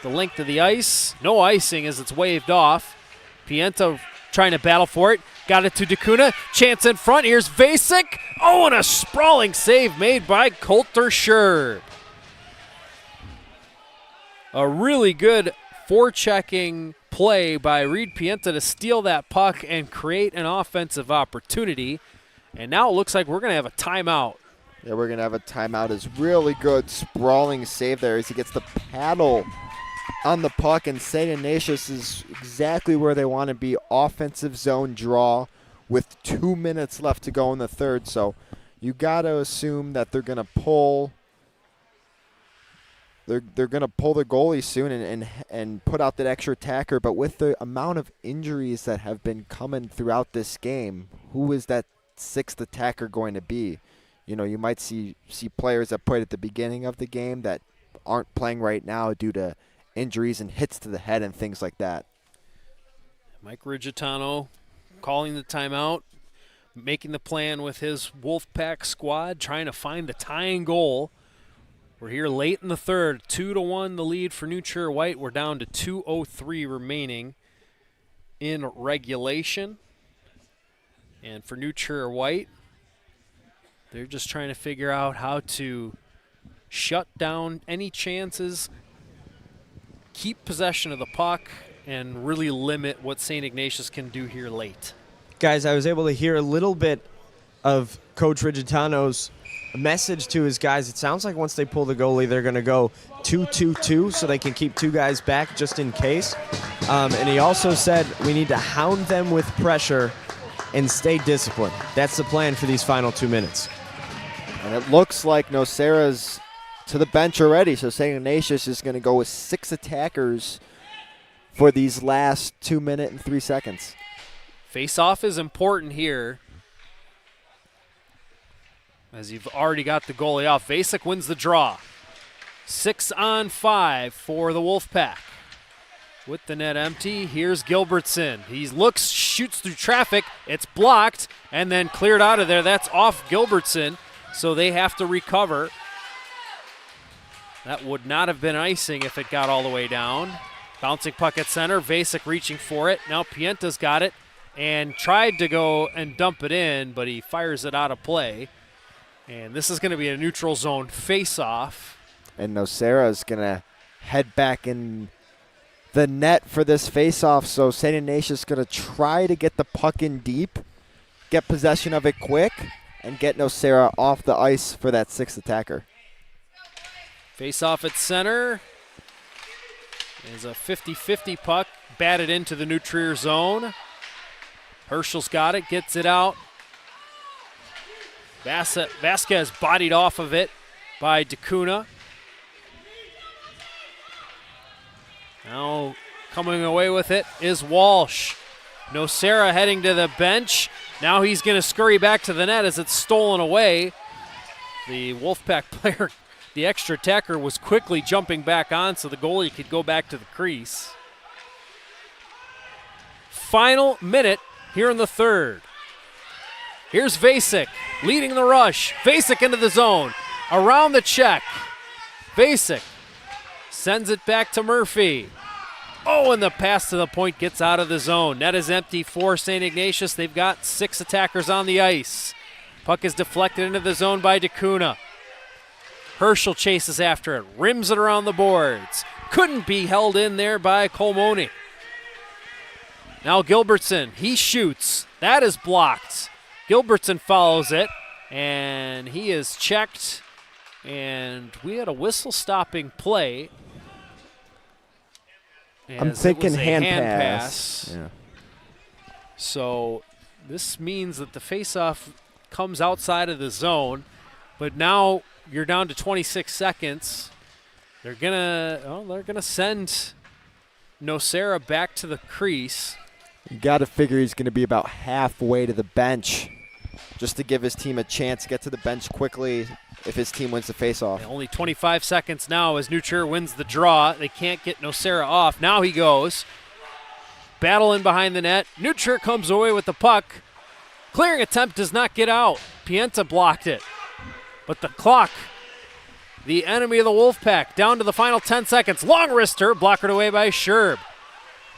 the length of the ice. No icing as it's waved off. Pienta trying to battle for it. Got it to DeCuna. Chance in front. Here's Vasek. Oh, and a sprawling save made by Coulter Scherb. A really good forechecking play by Reed Pienta to steal that puck and create an offensive opportunity. And now it looks like we're going to have a timeout. Yeah, we're going to have a timeout. Is really good sprawling save there as he gets the paddle on the puck, and St. Ignatius is exactly where they want to be. Offensive zone draw with 2 minutes left to go in the third. So you got to assume that they're going to pull. They're going to pull the goalie soon and put out that extra attacker. But with the amount of injuries that have been coming throughout this game, who is that sixth attacker going to be? You know, you might see players that played at the beginning of the game that aren't playing right now due to injuries and hits to the head and things like that. Mike Rigitano calling the timeout, making the plan with his Wolfpack squad, trying to find the tying goal. We're here late in the third, 2-1 the lead for New Trier White. We're down to 2:03 remaining in regulation. And for New Trier White, they're just trying to figure out how to shut down any chances, keep possession of the puck, and really limit what St. Ignatius can do here late. Guys, I was able to hear a little bit of Coach Rigitano's message to his guys. It sounds like once they pull the goalie, they're going to go 2-2-2 so they can keep 2 guys back just in case. And he also said we need to hound them with pressure and stay disciplined. That's the plan for these final 2 minutes. And it looks like Nocera's to the bench already, so St. Ignatius is going to go with 6 attackers for these last 2 minutes and 3 seconds. Face-off is important here, as you've already got the goalie off. Vasek wins the draw. 6-on-5 for the Wolfpack. With the net empty, here's Gilbertson. He looks, shoots through traffic. It's blocked and then cleared out of there. That's off Gilbertson, so they have to recover. That would not have been icing if it got all the way down. Bouncing puck at center. Vasek reaching for it. Now Pienta's got it and tried to go and dump it in, but he fires it out of play. And this is going to be a neutral zone face-off. And Nocera is going to head back in the net for this face-off. So St. Ignatius is going to try to get the puck in deep, get possession of it quick, and get Nocera off the ice for that 6th attacker. Face-off at center. Is a 50-50 puck batted into the New Trier zone. Herschel's got it, gets it out. Vasquez bodied off of it by DeCuna. Now coming away with it is Walsh. Nocera heading to the bench. Now he's going to scurry back to the net as it's stolen away. The Wolfpack player, the extra attacker, was quickly jumping back on so the goalie could go back to the crease. Final minute here in the third. Here's Vasek leading the rush. Vasek into the zone. Around the check. Vasek sends it back to Murphy. Oh, and the pass to the point gets out of the zone. Net is empty for St. Ignatius. They've got 6 attackers on the ice. Puck is deflected into the zone by DeCuna. Herschel chases after it, rims it around the boards. Couldn't be held in there by Colmoni. Now Gilbertson, he shoots. That is blocked. Gilbertson follows it, and he is checked. And we had a whistle-stopping play. I'm thinking hand pass. Yeah. So this means that the faceoff comes outside of the zone, but now you're down to 26 seconds. They're gonna send Nocera back to the crease. You got to figure he's going to be about halfway to the bench just to give his team a chance to get to the bench quickly if his team wins the faceoff. Only 25 seconds now as New Trier wins the draw. They can't get Nocera off. Now he goes. Battle in behind the net. New Trier comes away with the puck. Clearing attempt does not get out. Pienta blocked it. But the clock, the enemy of the Wolfpack, down to the final 10 seconds. Long wrister, blockered away by Scherb.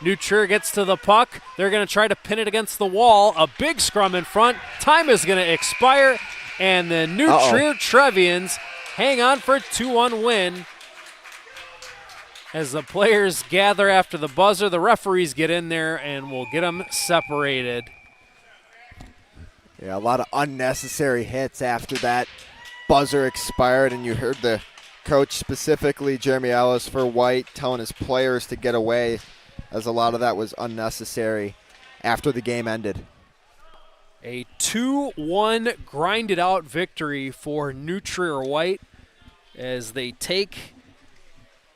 New Trier gets to the puck. They're going to try to pin it against the wall. A big scrum in front. Time is going to expire. And the New Trier Trevians hang on for a 2-1 win. As the players gather after the buzzer, the referees get in there and will get them separated. Yeah, a lot of unnecessary hits after that buzzer expired, and you heard the coach, specifically Jeremy Ellis for White, telling his players to get away, as a lot of that was unnecessary after the game ended. A 2-1 grinded out victory for New Trier White as they take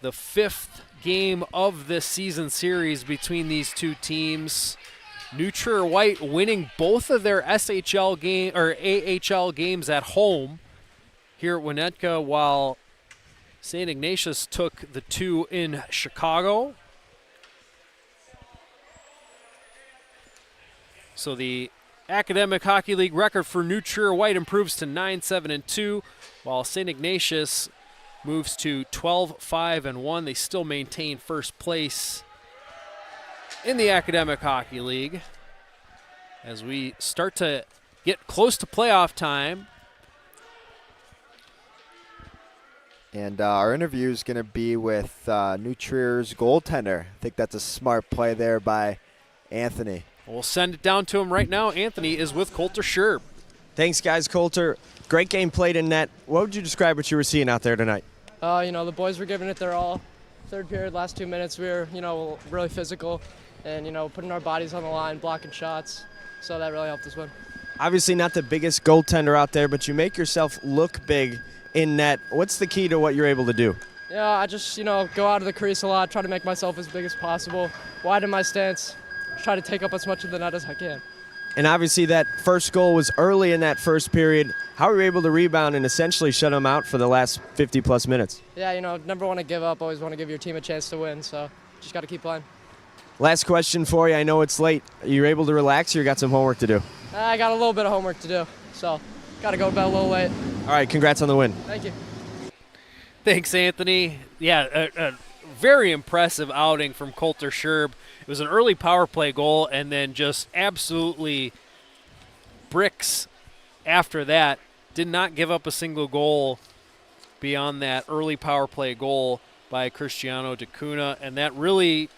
the 5th game of this season series between these two teams. New Trier White winning both of their AHL games at home here at Winnetka, while St. Ignatius took the 2 in Chicago. So the Academic Hockey League record for New Trier White improves to 9-7-2, while St. Ignatius moves to 12-5-1. They still maintain first place in the Academic Hockey League as we start to get close to playoff time. And our interview is going to be with New Trier's goaltender. I think that's a smart play there by Anthony. We'll send it down to him right now. Anthony is with Coulter Scherb. Thanks, guys. Coulter, great game played in net. What would you describe what you were seeing out there tonight? The boys were giving it their all. Third period, last 2 minutes, we were, really physical and, putting our bodies on the line, blocking shots. So that really helped us win. Obviously not the biggest goaltender out there, but you make yourself look big in net. What's the key to what you're able to do? Yeah, I just, go out of the crease a lot, try to make myself as big as possible, widen my stance, try to take up as much of the net as I can. And obviously that first goal was early in that first period. How were you able to rebound and essentially shut them out for the last 50-plus minutes? Yeah, never want to give up, always want to give your team a chance to win, so just got to keep playing. Last question for you. I know it's late. Are you able to relax or you got some homework to do? I got a little bit of homework to do, so got to go to bed a little late. All right, congrats on the win. Thank you. Thanks, Anthony. Yeah, a very impressive outing from Coulter Scherb. It was an early power play goal and then just absolutely bricks after that. Did not give up a single goal beyond that early power play goal by Cristiano DeCuna, and that really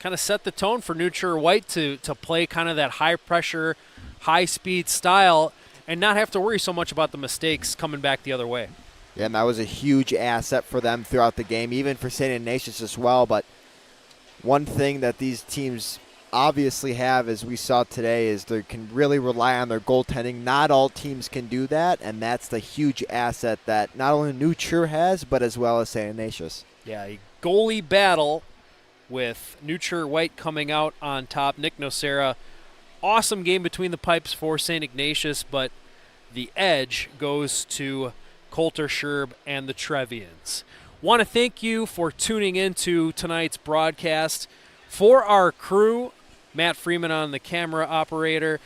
kind of set the tone for New Trier White to play kind of that high-pressure, high-speed style and not have to worry so much about the mistakes coming back the other way. Yeah, and that was a huge asset for them throughout the game, even for St. Ignatius as well. But one thing that these teams obviously have, as we saw today, is they can really rely on their goaltending. Not all teams can do that, and that's the huge asset that not only New Trier has, but as well as St. Ignatius. Yeah, a goalie battle with Neutre White coming out on top. Nick Nocera, awesome game between the pipes for St. Ignatius, but the edge goes to Coulter Scherb and the Trevians. Want to thank you for tuning into tonight's broadcast. For our crew, Matt Freeman on the camera operator.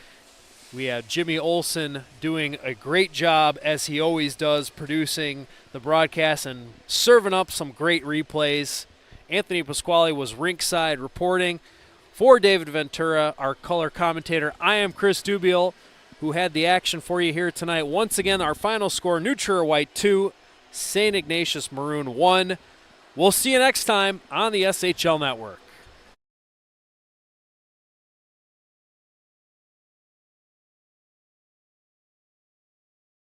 We have Jimmy Olson doing a great job, as he always does, producing the broadcast and serving up some great replays. Anthony Pasquale was rinkside reporting. For David Ventura, our color commentator, I am Chris Dubiel, who had the action for you here tonight. Once again, our final score, Neutre White 2, St. Ignatius Maroon 1. We'll see you next time on the SHL Network.